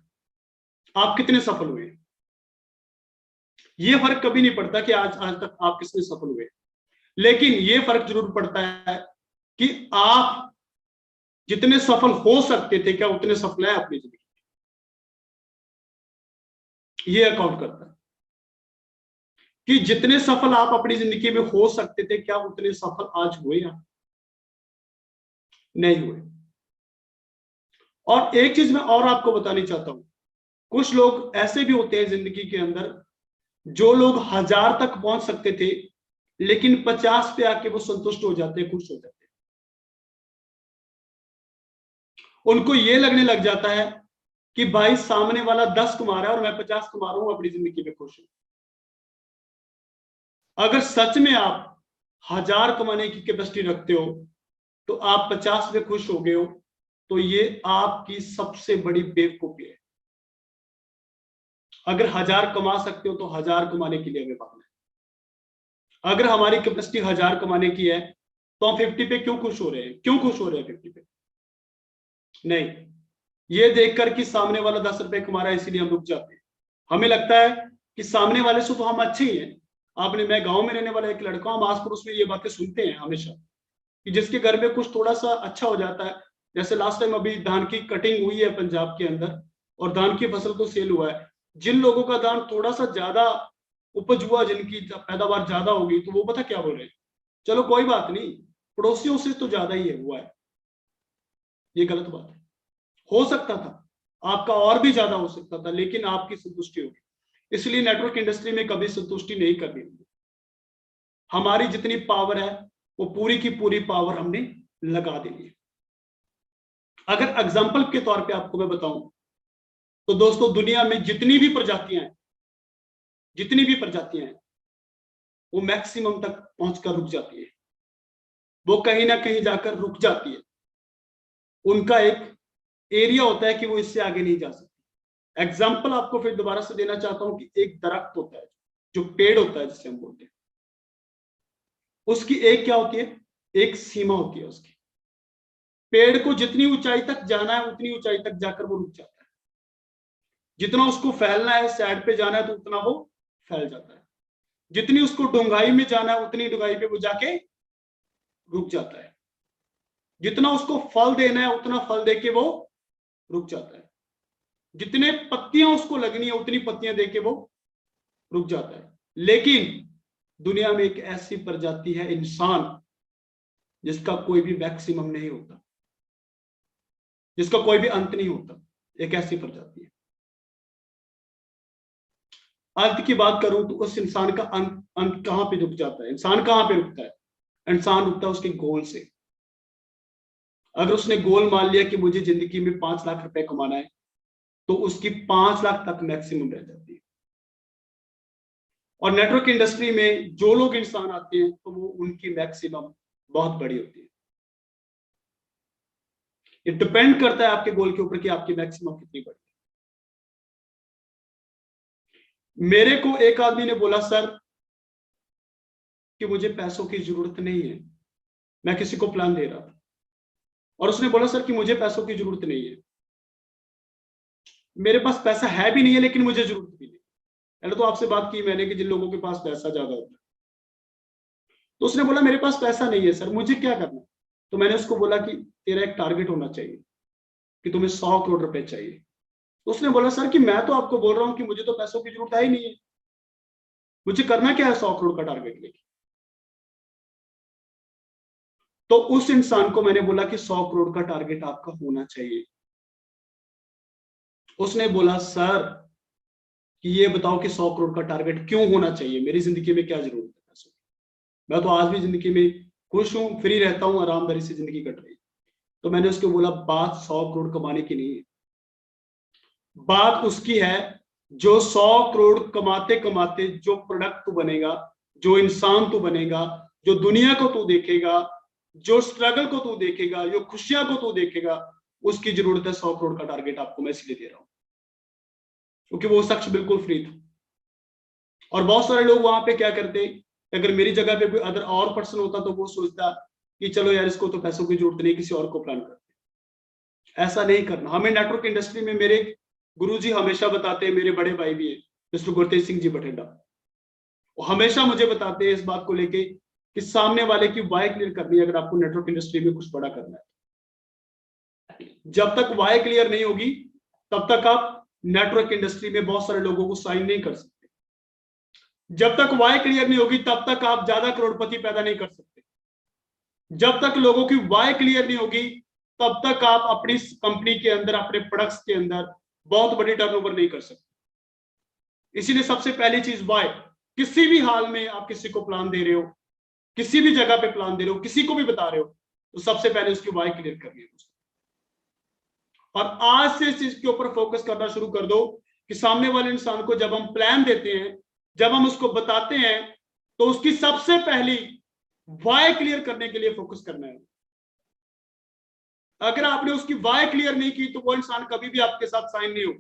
आप कितने सफल हुए, ये फर्क कभी नहीं पड़ता कि आज तक आप किसने सफल हुए, लेकिन ये फर्क जरूर पड़ता है कि आप जितने सफल हो सकते थे, क्या उतने सफल है अपनी जिंदगी, ये अकाउंट करता है। कि जितने सफल आप अपनी जिंदगी में हो सकते थे, क्या उतने सफल आज हुए आप? नहीं हुए। और एक चीज मैं और आपको बतानी चाहता हूं, कुछ लोग ऐसे भी होते हैं जिंदगी के अंदर, जो लोग 1000 तक पहुंच सकते थे, लेकिन 50 पे आके वो संतुष्ट हो जाते हैं, खुश हो जाते हैं। उनको ये लगने लग जाता है कि भाई सामने वाला 10 कमा रहा है और मैं 50 कमा रहा हूं, अपनी जिंदगी में खुश हूं। अगर सच में आप 1000 कमाने की कैपेसिटी रखते हो, तो आप 50 में खुश हो गए हो, तो ये आपकी सबसे बड़ी बेवकूफी है। अगर 1000 कमा सकते हो तो 1000 कमाने के लिए हमें भागना है। अगर हमारी कैपेसिटी 1000 कमाने की है, तो हम 50 पे क्यों खुश हो रहे हैं? क्यों खुश हो रहे हैं 50 पे? नहीं, ये देखकर कि सामने वाला 10 रुपए कमा रहा है इसीलिए हम रुक जाते हैं। हमें लगता है कि सामने वाले से तो हम अच्छे ही हैं। मैं गांव में रहने वाला एक लड़का, हम आस पड़ोस में ये बातें सुनते हैं हमेशा कि जिसके घर में कुछ थोड़ा सा अच्छा हो जाता है, जैसे लास्ट टाइम अभी धान की कटिंग हुई है पंजाब के अंदर और धान की फसल को सेल हुआ है, जिन लोगों का धान थोड़ा सा ज्यादा उपज हुआ, जिनकी पैदावार ज्यादा होगी, तो वो पता क्या बोल रहे हैं, चलो कोई बात नहीं, पड़ोसियों से तो ज्यादा ही है हुआ है। ये गलत बात है। हो सकता था आपका और भी ज्यादा हो सकता था, लेकिन आपकी संतुष्टि होगी। इसलिए नेटवर्क इंडस्ट्री में कभी संतुष्टि नहीं करनी। हमारी जितनी पावर है वो पूरी की पूरी पावर हमने लगा देनी है। अगर एग्जांपल के तौर पे आपको मैं बताऊं, तो दोस्तों दुनिया में जितनी भी प्रजातियां हैं वो मैक्सिमम तक पहुंचकर रुक जाती है। वो कहीं ना कहीं जाकर रुक जाती है। उनका एक एरिया होता है कि वो इससे आगे नहीं जा सकती। एग्जाम्पल आपको फिर दोबारा से देना चाहता हूं कि एक दरख्त होता है, जो पेड़ होता है जिसे हम बोलते हैं, उसकी एक क्या होती है, एक सीमा होती है उसकी। पेड़ को जितनी ऊंचाई तक जाना है उतनी ऊंचाई तक जाकर वो रुक जाता है। जितना उसको फैलना है, साइड पे जाना है, तो उतना वो फैल जाता है। जितनी उसको डूंघाई में जाना है उतनी डूंघाई पे वो जाके रुक जाता है। जितना उसको फल देना है उतना फल देके वो रुक जाता है। जितने पत्तियां उसको लगनी है उतनी पत्तियां देके वो रुक जाता है। लेकिन दुनिया में एक ऐसी प्रजाति है इंसान, जिसका कोई भी मैक्सिमम नहीं होता, जिसका कोई भी अंत नहीं होता। एक ऐसी प्रजाति है। अंत की बात करूं तो उस इंसान का अंत कहां पे रुक जाता है? इंसान कहां पे रुकता है? इंसान रुकता है उसके गोल से। अगर उसने गोल मान लिया कि मुझे जिंदगी में 5 लाख रुपए कमाना है, तो उसकी 5 लाख तक मैक्सिमम रह जाती है। और नेटवर्क इंडस्ट्री में जो लोग इंसान आते हैं, तो वो उनकी मैक्सिमम बहुत बड़ी होती है। ये डिपेंड करता है आपके गोल के ऊपर कि आपकी मैक्सिमम कितनी बड़ी है। मेरे को एक आदमी ने बोला, सर कि मुझे पैसों की जरूरत नहीं है, मैं किसी को प्लान दे रहा था और उसने बोला, सर कि मुझे पैसों की जरूरत नहीं है, मेरे पास पैसा है भी नहीं है लेकिन मुझे जरूरत भी नहीं। पहले तो आपसे बात की मैंने कि जिन लोगों के पास पैसा ज्यादा होता है, तो उसने बोला मेरे पास पैसा नहीं है सर, मुझे क्या करना? तो मैंने उसको बोला कि तेरा एक टारगेट होना चाहिए कि तुम्हें 100 करोड़ रुपए चाहिए। तो उसने बोला, सर कि मैं तो आपको बोल रहा हूं कि मुझे तो पैसों की जरूरत है ही नहीं है, मुझे करना क्या है 100 करोड़ का टारगेट लेके? तो उस इंसान को मैंने बोला कि 100 करोड़ का टारगेट आपका होना चाहिए। उसने बोला, सर कि ये बताओ कि 100 करोड़ का टारगेट क्यों होना चाहिए, मेरी जिंदगी में क्या जरूरत है पैसों की? मैं तो आज भी जिंदगी में खुश हूं, फ्री रहता हूं, आरामदारी से जिंदगी कट रही है। तो मैंने उसको बोला, बात 100 करोड़ कमाने की नहीं है, बात उसकी है जो 100 करोड़ कमाते कमाते जो प्रोडक्ट तू बनेगा, जो इंसान तू बनेगा, जो दुनिया को तू देखेगा, जो स्ट्रगल को तू देखेगा, जो खुशियां को तू देखेगा, उसकी जरूरत है 100 करोड़ का टारगेट आपको मैं इसलिए दे रहा हूं क्योंकि वो शख्स बिल्कुल फ्री था। और बहुत सारे लोग वहां पे क्या करते, अगर मेरी जगह पे कोई अदर और पर्सन होता तो वो सोचता कि चलो यार इसको तो पैसों की जरूरत नहीं, किसी और को प्लान करते। ऐसा नहीं करना। हमें नेटवर्क इंडस्ट्री में मेरे गुरुजी हमेशा बताते हैं, मेरे बड़े भाई भी है मिस्टर गुरतेज सिंह जी बठिंडा, वो हमेशा मुझे बताते हैं इस बात को लेके कि सामने वाले की वाय क्लियर करनी है अगर आपको नेटवर्क इंडस्ट्री में कुछ बड़ा करना है। जब तक वाय क्लियर नहीं होगी तब तक आप नेटवर्क इंडस्ट्री में बहुत सारे लोगों को साइन नहीं कर सकते। जब तक वाई क्लियर नहीं होगी तब तक आप ज्यादा करोड़पति पैदा नहीं कर सकते। जब तक लोगों की वाई क्लियर नहीं होगी तब तक आप अपनी कंपनी के अंदर, अपने प्रोडक्ट्स के अंदर बहुत बड़ी टर्नओवर नहीं कर सकते। इसीलिए सबसे पहली चीज वाई। किसी भी हाल में आप किसी को प्लान दे रहे हो, किसी भी जगह पे प्लान दे रहे हो, किसी को भी बता रहे हो, तो सबसे पहले उसकी वाई क्लियर करनी है। और आज से इस चीज के ऊपर फोकस करना शुरू कर दो कि सामने वाले इंसान को जब हम प्लान देते हैं, जब हम उसको बताते हैं, तो उसकी सबसे पहली वाई क्लियर करने के लिए फोकस करना है। अगर आपने उसकी वाई क्लियर नहीं की तो वो इंसान कभी भी आपके साथ साइन नहीं हो।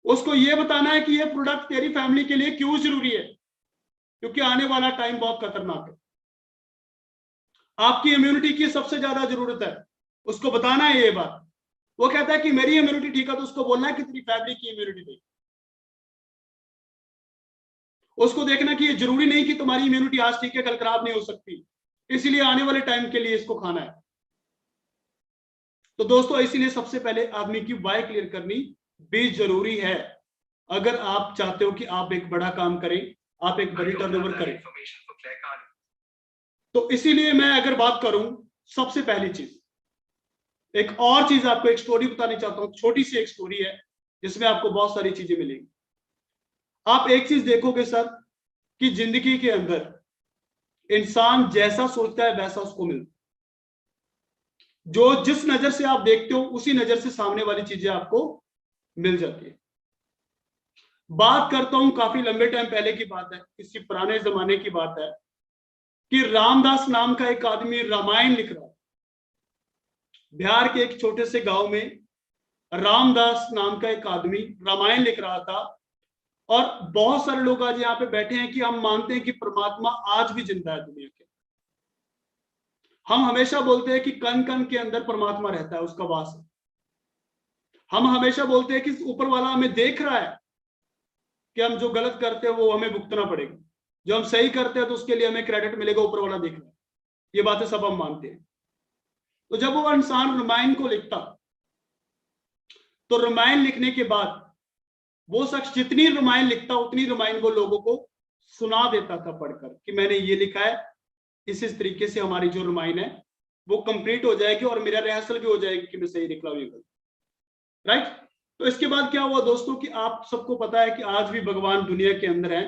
उसको यह बताना है कि ये प्रोडक्ट तेरी फैमिली के लिए क्यों जरूरी है, क्योंकि आने वाला टाइम बहुत खतरनाक है। आपकी इम्यूनिटी की सबसे ज्यादा जरूरत है, उसको बताना है ये बात। वो कहता है कि मेरी इम्यूनिटी ठीक है, तो उसको बोलना है कि तेरी फैमिली की इम्यूनिटी ठीक। उसको देखना कि ये जरूरी नहीं कि तुम्हारी इम्यूनिटी आज ठीक है कल खराब नहीं हो सकती, इसीलिए आने वाले टाइम के लिए इसको खाना है। तो दोस्तों इसीलिए सबसे पहले आदमी की वाई क्लियर करनी भी जरूरी है। अगर आप चाहते हो कि आप एक बड़ा काम करें, आप एक बड़ी टर्नओवर करें, तो इसीलिए मैं अगर बात करूं, सबसे पहली चीज, एक और चीज आपको एक स्टोरी बतानी चाहता हूं। छोटी सी एक स्टोरी है जिसमें आपको बहुत सारी चीजें मिलेंगी। आप एक चीज देखोगे सर कि जिंदगी के अंदर इंसान जैसा सोचता है वैसा उसको मिलता है। जो जिस नजर से आप देखते हो उसी नजर से सामने वाली चीजें आपको मिल जाती है। बात करता हूं काफी लंबे टाइम पहले की बात है, किसी पुराने जमाने की बात है कि रामदास नाम का एक आदमी रामायण लिख रहा है। बिहार के एक छोटे से गांव में रामदास नाम का एक आदमी रामायण लिख रहा था। और बहुत सारे लोग आज यहाँ पे बैठे हैं कि हम मानते हैं कि परमात्मा आज भी जिंदा है दुनिया के। हम हमेशा बोलते हैं कि कण कण के अंदर परमात्मा रहता है, उसका वास है। हम हमेशा बोलते हैं कि ऊपर वाला हमें देख रहा है कि हम जो गलत करते हैं वो हमें भुगतना पड़ेगा, जो हम सही करते हैं तो उसके लिए हमें क्रेडिट मिलेगा, ऊपर वाला देख रहा है। ये बातें सब हम मानते हैं। तो जब वो इंसान रामायण को लिखता, तो रामायण लिखने के बाद वो शख्स जितनी रामायण लिखता उतनी रामायण वो लोगों को सुना देता था पढ़कर कि मैंने ये लिखा है, इस तरीके से हमारी जो रामायण है वो कंप्लीट हो जाएगी और मेरा रिहर्सल भी हो जाएगी कि मैं सही लिख रहा हूं। राइट। तो इसके बाद क्या हुआ दोस्तों कि आप सबको पता है कि आज भी भगवान दुनिया के अंदर है।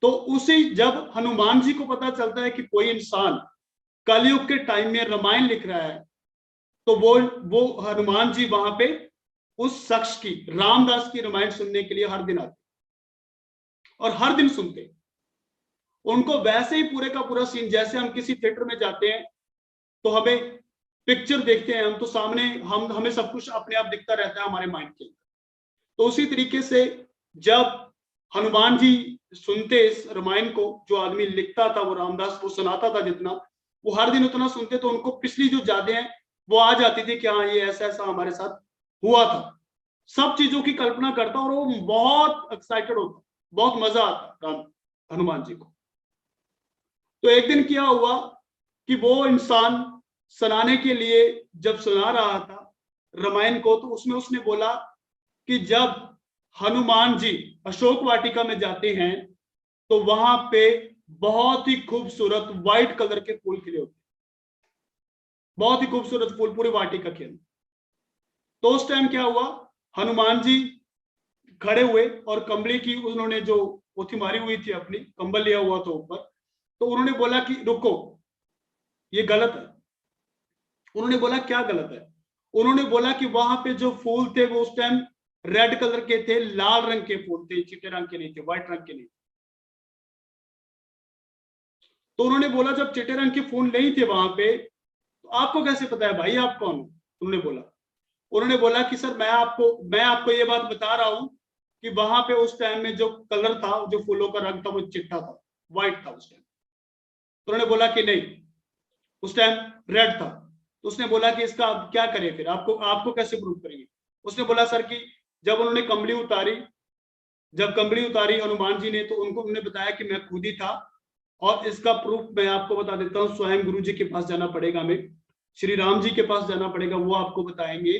तो उसी जब हनुमान जी को पता चलता है कि कोई इंसान कलयुग के टाइम में रामायण लिख रहा है, तो वो हनुमान जी वहां पे उस शख्स की, रामदास की रामायण सुनने के लिए हर दिन आते और हर दिन सुनते। उनको वैसे ही पूरे का पूरा सीन, जैसे हम किसी थिएटर में जाते हैं तो हमें पिक्चर देखते हैं हम, तो सामने हमें सब कुछ अपने आप दिखता रहता है हमारे माइंड के अंदर। तो उसी तरीके से जब हनुमान जी सुनते इस रामायण को, जो आदमी लिखता था वो रामदास, वो सुनाता था जितना, वो हर दिन उतना सुनते तो उनको पिछली जो यादें हैं वो आ जाती थी कि हाँ ये ऐसा ऐसा हमारे साथ हुआ था। सब चीजों की कल्पना करता और वो बहुत एक्साइटेड होता, बहुत मजा आता हनुमान जी को। तो एक दिन क्या हुआ कि वो इंसान सुनाने के लिए जब सुना रहा था रामायण को, तो उसमें उसने बोला कि जब हनुमान जी अशोक वाटिका में जाते हैं तो वहां पे बहुत ही खूबसूरत व्हाइट कलर के फूल खिले होते, बहुत ही खूबसूरत फूल पूरी वाटिका के अंदर। तो उस टाइम क्या हुआ, हनुमान जी खड़े हुए और कंबली की उन्होंने जो पोथी मारी हुई थी, अपनी कंबल लिया हुआ था ऊपर, तो उन्होंने बोला कि रुको ये गलत है। उन्होंने बोला क्या गलत है? उन्होंने बोला कि वहां पे जो फूल थे वो उस टाइम रेड कलर के थे, लाल रंग के फूल थे, चिट्टे रंग के नहीं थे, व्हाइट रंग के नहीं। तो उन्होंने बोला जब चिट्टे रंग के फूल नहीं थे वहां पे, तो आपको कैसे पता है भाई आप कौन? उन्होंने बोला कि सर मैं आपको ये बात बता रहा हूं कि वहां पे उस टाइम में जो कलर था, जो फूलों का रंग था, वो चिट्टा था, व्हाइट था उस टाइम। तो उन्होंने बोला कि नहीं उस टाइम रेड था। तो उसने बोला कि इसका आप क्या करें फिर, आपको कैसे प्रूव करेंगे? उसने बोला सर कि जब उन्होंने कंबली उतारी हनुमान जी ने, तो उन्होंने बताया कि मैं खुद ही था, और इसका प्रूफ मैं आपको बता देता हूँ। स्वयं गुरु जी के पास जाना पड़ेगा, हमें श्री राम जी के पास जाना पड़ेगा, वो आपको बताएंगे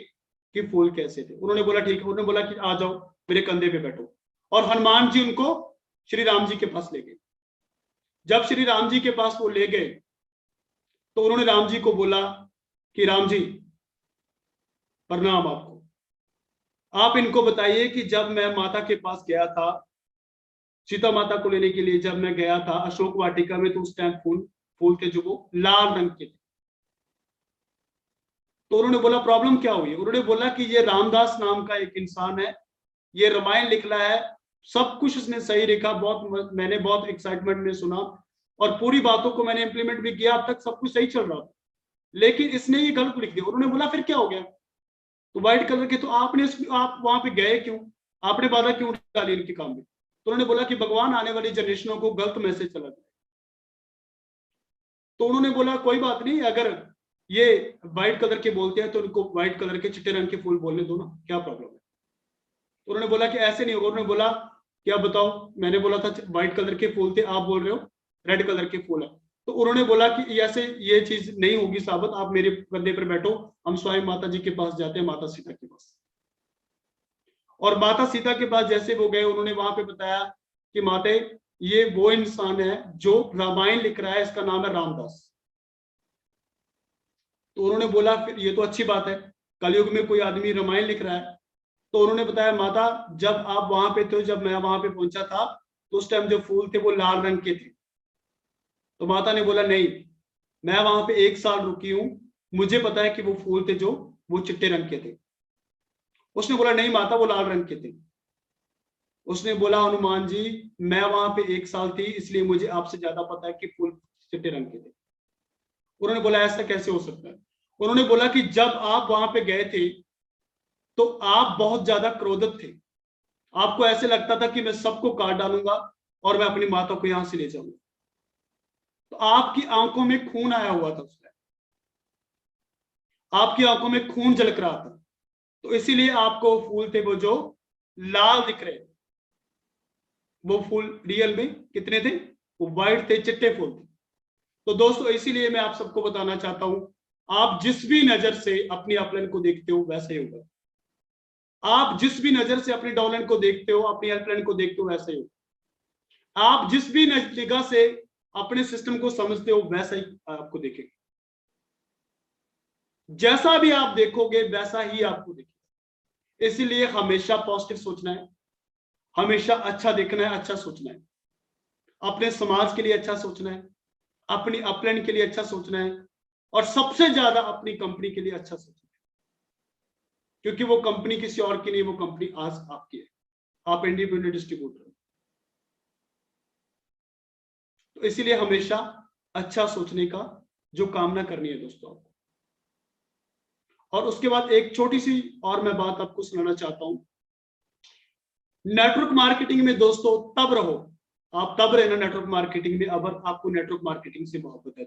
कि फूल कैसे थे। उन्होंने बोला ठीक है। उन्होंने बोला कि आ जाओ, मेरे कंधे पे बैठो। और हनुमान जी उनको श्री राम जी के पास ले गए। जब श्री राम जी के पास वो ले गए तो उन्होंने राम जी को बोला कि राम जी प्रणाम आपको, आप इनको बताइए कि जब मैं माता के पास गया था, सीता माता को लेने के लिए जब मैं गया था अशोक वाटिका में, तो उस टाइम फूल थे जो वो लाल रंग के थे। तो उन्होंने बोला प्रॉब्लम क्या हुई? उन्होंने बोला कि ये रामदास नाम का एक इंसान है, ये रामायण लिख रहा है, सब कुछ इसने सही लिखा, मैंने बहुत एक्साइटमेंट में सुना और पूरी बातों को मैंने इंप्लीमेंट भी किया, अब तक सब कुछ सही चल रहा था, लेकिन इसने ये गलत लिख दिया। उन्होंने बोला फिर क्या हो गया? तो व्हाइट कलर के, तो आप वहां पे गए क्यों? आपने बाधा क्यों डाली इनके काम में? तो उन्होंने बोला कि भगवान आने वाली जनरेशनों को गलत मैसेज चला जाए। तो उन्होंने बोला कोई बात नहीं, अगर ये व्हाइट कलर के बोलते हैं तो उनको व्हाइट कलर के चिट्टे रंग के फूल बोलने दो ना, क्या प्रॉब्लम है? तो उन्होंने बोला कि ऐसे नहीं होगा। उन्होंने बोला क्या बताओ, मैंने बोला था व्हाइट कलर के फूल थे, आप बोल रहे हो रेड कलर के फूल है। तो उन्होंने बोला कि ऐसे ये चीज नहीं होगी साबित, आप मेरे कंधे पर बैठो, हम स्वयं माता जी के पास जाते हैं, माता सीता के पास। और माता सीता के पास जैसे वो गए, उन्होंने वहां पे बताया कि माते ये वो इंसान है जो रामायण लिख रहा है, इसका नाम है रामदास। तो उन्होंने बोला फिर ये तो अच्छी बात है, कलयुग में कोई आदमी रामायण लिख रहा है। तो उन्होंने बताया माता जब आप वहां पे थे, जब मैं वहां पे पहुंचा था, तो उस टाइम जो फूल थे वो लाल रंग के थे। तो माता ने बोला नहीं, मैं वहां पे 1 साल रुकी हूं, मुझे पता है कि वो फूल थे जो वो चिट्टे रंग के थे। उसने बोला नहीं माता, वो लाल रंग के थे। उसने बोला हनुमान जी मैं वहां पे 1 साल थी, इसलिए मुझे आपसे ज्यादा पता है कि फूल चिट्टे रंग के थे। उन्होंने बोला ऐसा कैसे हो सकता है? उन्होंने बोला कि जब आप वहां पे गए थे तो आप बहुत ज्यादा क्रोधित थे, आपको ऐसे लगता था कि मैं सबको काट डालूंगा और मैं अपनी माता को यहां से ले जाऊंगा। तो आपकी आंखों में खून आया हुआ था उस टाइम, आपकी आंखों में खून झलक रहा था, तो इसीलिए आपको फूल थे वो जो लाल दिख रहे। वो फूल रियल में कितने थे? वो व्हाइट थे, चिट्टे फूल थे। तो दोस्तों इसीलिए मैं आप सबको बताना चाहता हूं, आप जिस भी नजर से अपनी अपलाइन को देखते हो वैसे ही होगा। आप जिस भी नजर से अपनी डाउनलाइन को देखते हो, अपनी हेल्पलाइन को देखते हो वैसे ही होगा। आप जिस भी निगाह से अपने सिस्टम को समझते हो वैसा ही आपको देखेगा। जैसा भी आप देखोगे वैसा ही आपको दिखेगा। इसीलिए हमेशा पॉजिटिव सोचना है, हमेशा अच्छा देखना है, अच्छा सोचना है, अपने समाज के लिए अच्छा सोचना है, अपनी अपलाइन के लिए अच्छा सोचना है, और सबसे ज्यादा अपनी कंपनी के लिए अच्छा सोचना है, क्योंकि वो कंपनी किसी और की नहीं, वो कंपनी आज आपकी है, आप इंडिपेंडेंट डिस्ट्रीब्यूटर हो। तो इसीलिए हमेशा अच्छा सोचने का जो कामना करनी है दोस्तों आपको। और उसके बाद एक छोटी सी और मैं बात आपको सुनाना चाहता हूं। नेटवर्क मार्केटिंग में दोस्तों तब रहो, आप तब रहना नेटवर्क मार्केटिंग में अगर आपको नेटवर्क मार्केटिंग से मोहब्बत है।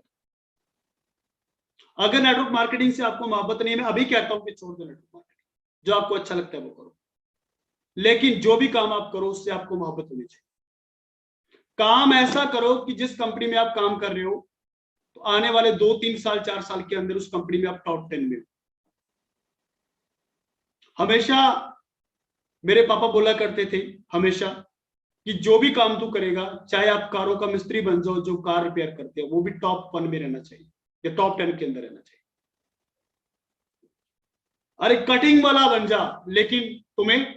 अगर नेटवर्क मार्केटिंग से आपको मोहब्बत नहीं है, मैं अभी कहता हूं कि छोड़ दो नेटवर्क मार्केटिंग, जो आपको अच्छा लगता है वो करो, लेकिन जो भी काम आप करो उससे आपको मोहब्बत होनी चाहिए। काम ऐसा करो कि जिस कंपनी में आप काम कर रहे हो तो आने वाले 2-3 साल 4 साल के अंदर उस कंपनी में आप टॉप 10 में हो। हमेशा मेरे पापा बोला करते थे हमेशा कि जो भी काम तू करेगा, चाहे आप कारों का मिस्त्री बन जाओ, जो कार रिपेयर करते हैं वो भी टॉप 1 में रहना चाहिए या टॉप 10 के अंदर रहना चाहिए। अरे कटिंग वाला बन जा, लेकिन तुम्हें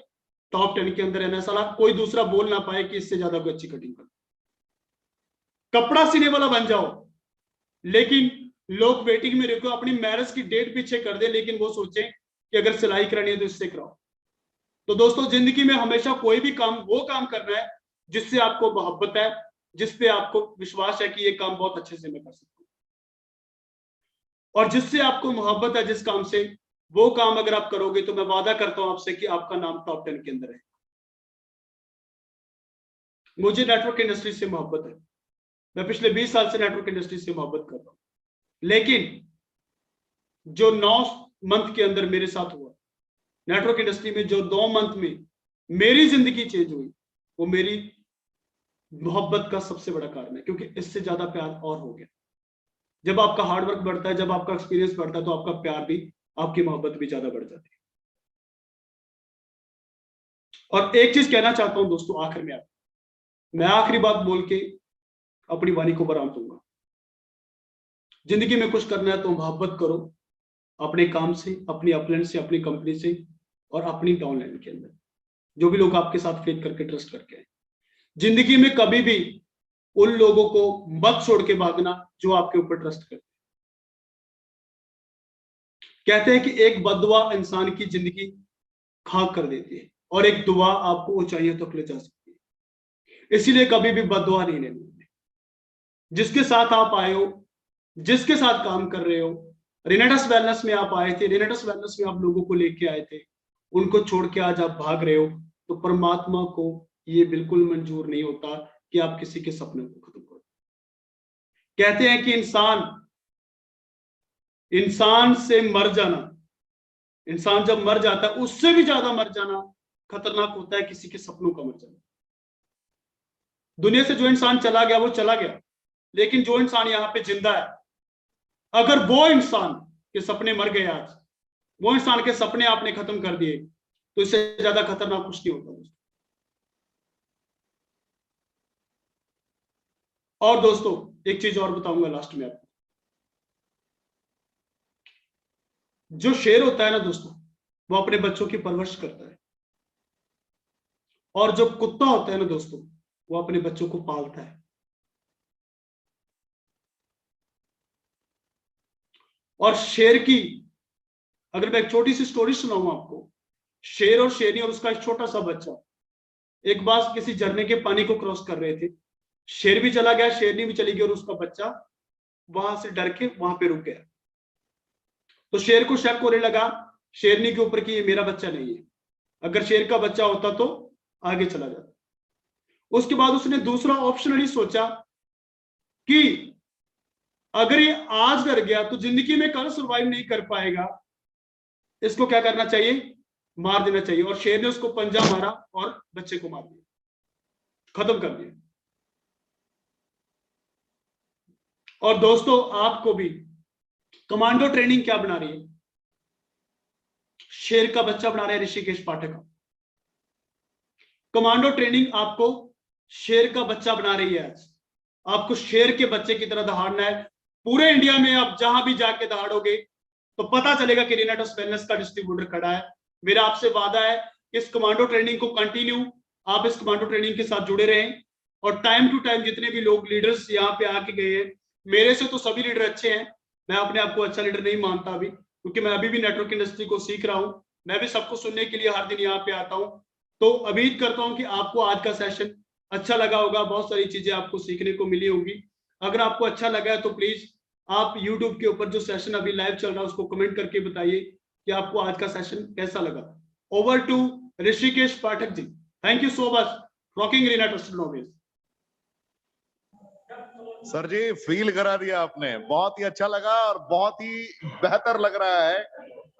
टॉप 10 के अंदर रहना, साला कोई दूसरा बोल ना पाए कि इससे ज्यादा कोई अच्छी कटिंग कर। कपड़ा सीने वाला बन जाओ, लेकिन लोग वेटिंग में रखो, अपनी मैरिज की डेट पीछे कर दे, लेकिन वो सोचे कि अगर सिलाई करानी है तो इससे कराओ। तो दोस्तों जिंदगी में हमेशा कोई भी काम वो काम करना है जिससे आपको मोहब्बत है, जिसपे आपको विश्वास है कि ये काम बहुत अच्छे से मैं कर सकता हूं, और जिससे आपको मोहब्बत है जिस काम से, वो काम अगर आप करोगे तो मैं वादा करता हूं आपसे कि आपका नाम टॉप 10 के अंदर है। मुझे नेटवर्क इंडस्ट्री से मोहब्बत है, मैं पिछले 20 साल से नेटवर्क इंडस्ट्री से मोहब्बत कर रहा हूं, लेकिन जो 9 मंथ के अंदर मेरे साथ हुआ नेटवर्क इंडस्ट्री में, जो 2 मंथ में मेरी जिंदगी चेंज हुई, वो मेरी मोहब्बत का सबसे बड़ा कारण है, क्योंकि इससे ज्यादा प्यार और हो गया। जब आपका हार्डवर्क बढ़ता है, जब आपका एक्सपीरियंस बढ़ता है, तो आपका प्यार भी, आपकी मोहब्बत भी ज्यादा बढ़ जाती है। और एक चीज कहना चाहता हूं दोस्तों आखिर में, मैं आखिरी बात बोल के अपनी वाणी को विराम दूंगा। जिंदगी में कुछ करना है तो मोहब्बत करो, अपने काम से, अपनी अपलाइन से, अपनी कंपनी से और अपनी डाउनलाइन के अंदर जो भी लोग आपके साथ फेथ करके ट्रस्ट करके आए। जिंदगी में कभी भी उन लोगों को मत छोड़ के भागना जो आपके ऊपर ट्रस्ट करते हैं। कहते हैं कि एक बददुआ इंसान की जिंदगी खाक कर देती है और एक दुआ आपको ऊंचाइयों तक ले जा सकती है। इसीलिए कभी भी बददुआ नहीं लेनी। जिसके साथ आप आए हो, जिसके साथ काम कर रहे हो, रेनेटस वेलनेस में आप आए थे, रेनेटस वेलनेस में आप लोगों को लेके आए थे, उनको छोड़ के आज आप भाग रहे हो, तो परमात्मा को ये बिल्कुल मंजूर नहीं होता कि आप किसी के सपने को खत्म करो। कहते हैं कि इंसान से मर जाना, इंसान जब मर जाता है उससे भी ज्यादा मर जाना खतरनाक होता है किसी के सपनों का मर जाना। दुनिया से जो इंसान चला गया वो चला गया, लेकिन जो इंसान यहाँ पे जिंदा है, अगर वो इंसान के सपने मर गए आज, वो इंसान के सपने आपने खत्म कर दिए, तो इससे ज्यादा खतरनाक कुछ नहीं होता दोस्तों। और दोस्तों एक चीज और बताऊंगा लास्ट में आपको, जो शेर होता है ना दोस्तों, वो अपने बच्चों की परवरिश करता है, और जो कुत्ता होता है ना दोस्तों, वो अपने बच्चों को पालता है। और शेर की अगर मैं एक छोटी सी स्टोरी सुनाऊं आपको, शेर और शेरनी और उसका एक छोटा सा बच्चा एक बार किसी झरने के पानी को क्रॉस कर रहे थे। शेर भी चला गया, शेरनी भी चली गई और उसका बच्चा वहां से डर के वहां पे रुक गया। तो शेर को शक होने लगा शेरनी के ऊपर कि ये मेरा बच्चा नहीं है, अगर शेर का बच्चा होता तो आगे चला जाता। उसके बाद उसने दूसरा ऑप्शनली सोचा कि अगर ये आज डर गया तो जिंदगी में कल सर्वाइव नहीं कर पाएगा, इसको क्या करना चाहिए, मार देना चाहिए। और शेर ने उसको पंजा मारा और बच्चे को मार दिया, खत्म कर दिया। और दोस्तों आपको भी कमांडो ट्रेनिंग क्या बना रही है, शेर का बच्चा बना रहे हैं ऋषिकेश पाठक। कमांडो ट्रेनिंग आपको शेर का बच्चा बना रही है। आज आपको शेर के बच्चे की तरह दहाड़ना है। पूरे इंडिया में आप जहां भी जाके दहाड़ोगे तो पता चलेगा कि रेनेटस वेलनेस का डिस्ट्रीब्यूटर खड़ा है। मेरा आपसे वादा है इस कमांडो ट्रेनिंग को कंटिन्यू आप इस कमांडो ट्रेनिंग के साथ जुड़े रहें, और टाइम टू टाइम जितने भी लोग लीडर्स यहाँ पे आके गए हैं, मेरे से तो सभी लीडर अच्छे हैं, मैं अपने आप को अच्छा लीडर नहीं मानता अभी, क्योंकि मैं अभी भी नेटवर्क इंडस्ट्री को सीख रहा हूँ। मैं भी सबको सुनने के लिए हर दिन यहाँ पे आता हूँ। तो उम्मीद करता हूँ कि आपको आज का सेशन अच्छा लगा होगा, बहुत सारी चीजें आपको सीखने को मिली होगी। अगर आपको अच्छा लगा है तो प्लीज आप YouTube के ऊपर जो सेशन अभी लाइव चल रहा है उसको कमेंट करके बताइए कि आपको आज का सेशन कैसा लगा। Over to Rishikesh Pathak ji, thank you so much, rocking रेनेटस नॉवेज। सर जी फील करा दिया आपने, बहुत ही अच्छा लगा और बहुत ही बेहतर लग रहा है।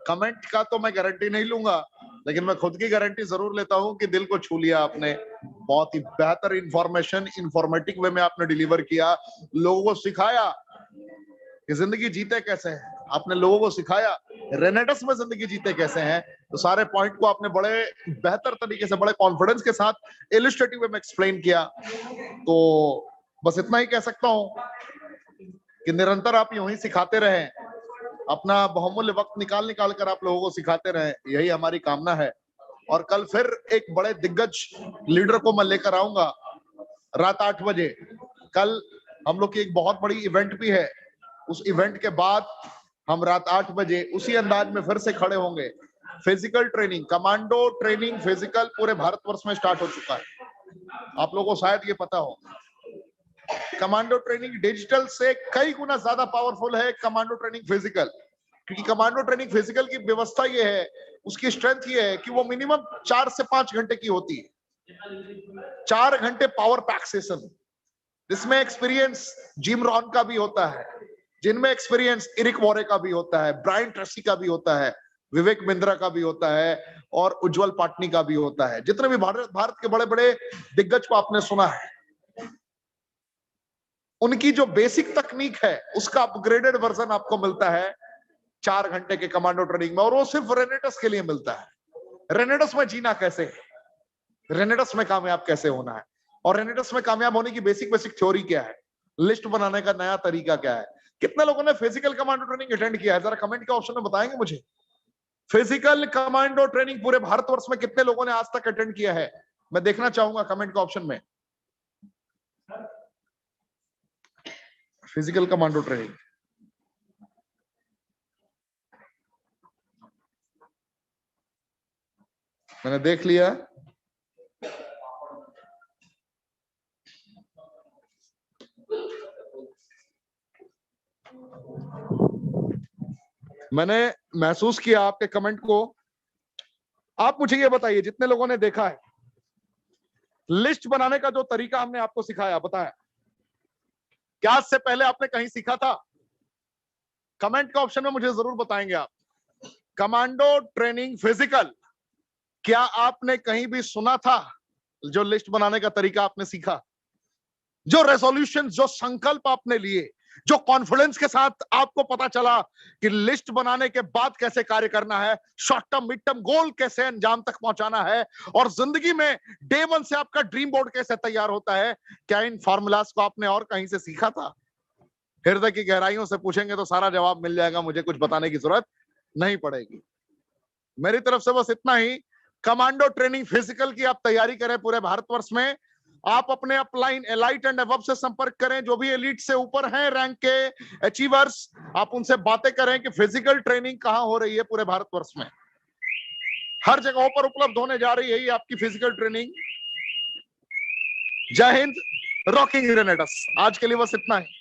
कमेंट का तो मैं गारंटी नहीं लूंगा, लेकिन मैं खुद की गारंटी जरूर लेता हूं कि दिल को छू लिया आपने। बहुत ही बेहतर इंफॉर्मेशन इंफॉर्मेटिव वे में आपने डिलीवर किया, लोगों को सिखाया कि जिंदगी जीते कैसे हैं, आपने लोगों को सिखाया रेनेटस में जिंदगी जीते कैसे हैं। तो सारे पॉइंट को आपने बड़े बेहतर तरीके से, बड़े कॉन्फिडेंस के साथ इलस्ट्रेटिव वे में एक्सप्लेन किया। तो बस इतना ही कह सकता हूं कि निरंतर आप यूं ही सिखाते रहें, अपना बहुमूल्य वक्त निकाल कर आप लोगों को सिखाते रहें, यही हमारी कामना है। और कल फिर एक बड़े दिग्गज लीडर को मैं लेकर आऊंगा रात 8 बजे। कल हम लोग की एक बहुत बड़ी इवेंट भी है, उस इवेंट के बाद हम रात 8 बजे उसी अंदाज में फिर से खड़े होंगे। Physical training, commando training physical पूरे भारतवर्ष में स्टार्ट हो चुका है। आप लोगों को शायद ये पता हो, कमांडो ट्रेनिंग डिजिटल से कई गुना ज्यादा पावरफुल है कमांडो ट्रेनिंग फिजिकल, क्योंकि कमांडो ट्रेनिंग फिजिकल की व्यवस्था ये है, उसकी स्ट्रेंथ ये है कि वो मिनिमम 4 से 5 घंटे की होती है। 4 घंटे पावर पैक सेशन, जिसमें एक्सपीरियंस जिम रॉन का भी होता है, जिनमें एक्सपीरियंस एरिक वॉरे का भी होता है, ब्रायन ट्रेसी का भी होता है, विवेक बिंद्रा का भी होता है और उज्जवल पाटनी का भी होता है। जितने भी भारत के बड़े बड़े दिग्गज को आपने सुना है, उनकी जो बेसिक तकनीक है उसका अपग्रेडेड वर्जन आपको मिलता है 4 घंटे के कमांडो ट्रेनिंग में, और वो सिर्फ रेनेटस के लिए मिलता है। रेनेटस में जीना कैसे है, रेनेडस में कामयाब कैसे होना है और रेनेडस में कामयाब होने की बेसिक थ्योरी क्या है, लिस्ट बनाने का नया तरीका क्या है। कितने लोगों ने फिजिकल कमांडो ट्रेनिंग अटेंड किया है, जरा कमेंट के ऑप्शन में बताएंगे मुझे। फिजिकल कमांडो ट्रेनिंग पूरे भारतवर्ष में कितने लोगों ने आज तक अटेंड किया है, मैं देखना चाहूंगा कमेंट के ऑप्शन में। फिजिकल कमांडो ट्रेनिंग मैंने देख लिया। मैंने महसूस किया आपके कमेंट को। आप मुझे ये बताइए, जितने लोगों ने देखा है, लिस्ट बनाने का जो तरीका हमने आपको सिखाया, बताया, क्या आज से पहले आपने कहीं सीखा था? कमेंट के ऑप्शन में मुझे जरूर बताएंगे आप। कमांडो ट्रेनिंग फिजिकल, क्या आपने कहीं भी सुना था? जो लिस्ट बनाने का तरीका आपने सीखा, जो रेजोल्यूशन, जो संकल्प आपने लिए, जो कॉन्फिडेंस के साथ आपको पता चला कि लिस्ट बनाने के बाद कैसे कार्य करना है, short term mid term goal कैसे अंजाम तक पहुंचाना है, और जिंदगी में डे वन से आपका ड्रीम बोर्ड कैसे तैयार होता है, क्या इन फॉर्मूलाज को आपने और कहीं से सीखा था? हृदय की गहराइयों से पूछेंगे तो सारा जवाब मिल जाएगा, मुझे कुछ बताने की जरूरत नहीं पड़ेगी। मेरी तरफ से बस इतना ही। कमांडो ट्रेनिंग फिजिकल की आप तैयारी करें पूरे भारतवर्ष में। आप अपने अपलाइन एलाइट एंड अबव से संपर्क करें, जो भी एलिट से ऊपर हैं रैंक के अचीवर्स, आप उनसे बातें करें कि फिजिकल ट्रेनिंग कहां हो रही है पूरे भारतवर्ष में। हर जगहों पर उपलब्ध होने जा रही है ये आपकी फिजिकल ट्रेनिंग। जय हिंद, रॉकिंग ग्रेनेडर्स। आज के लिए बस इतना ही।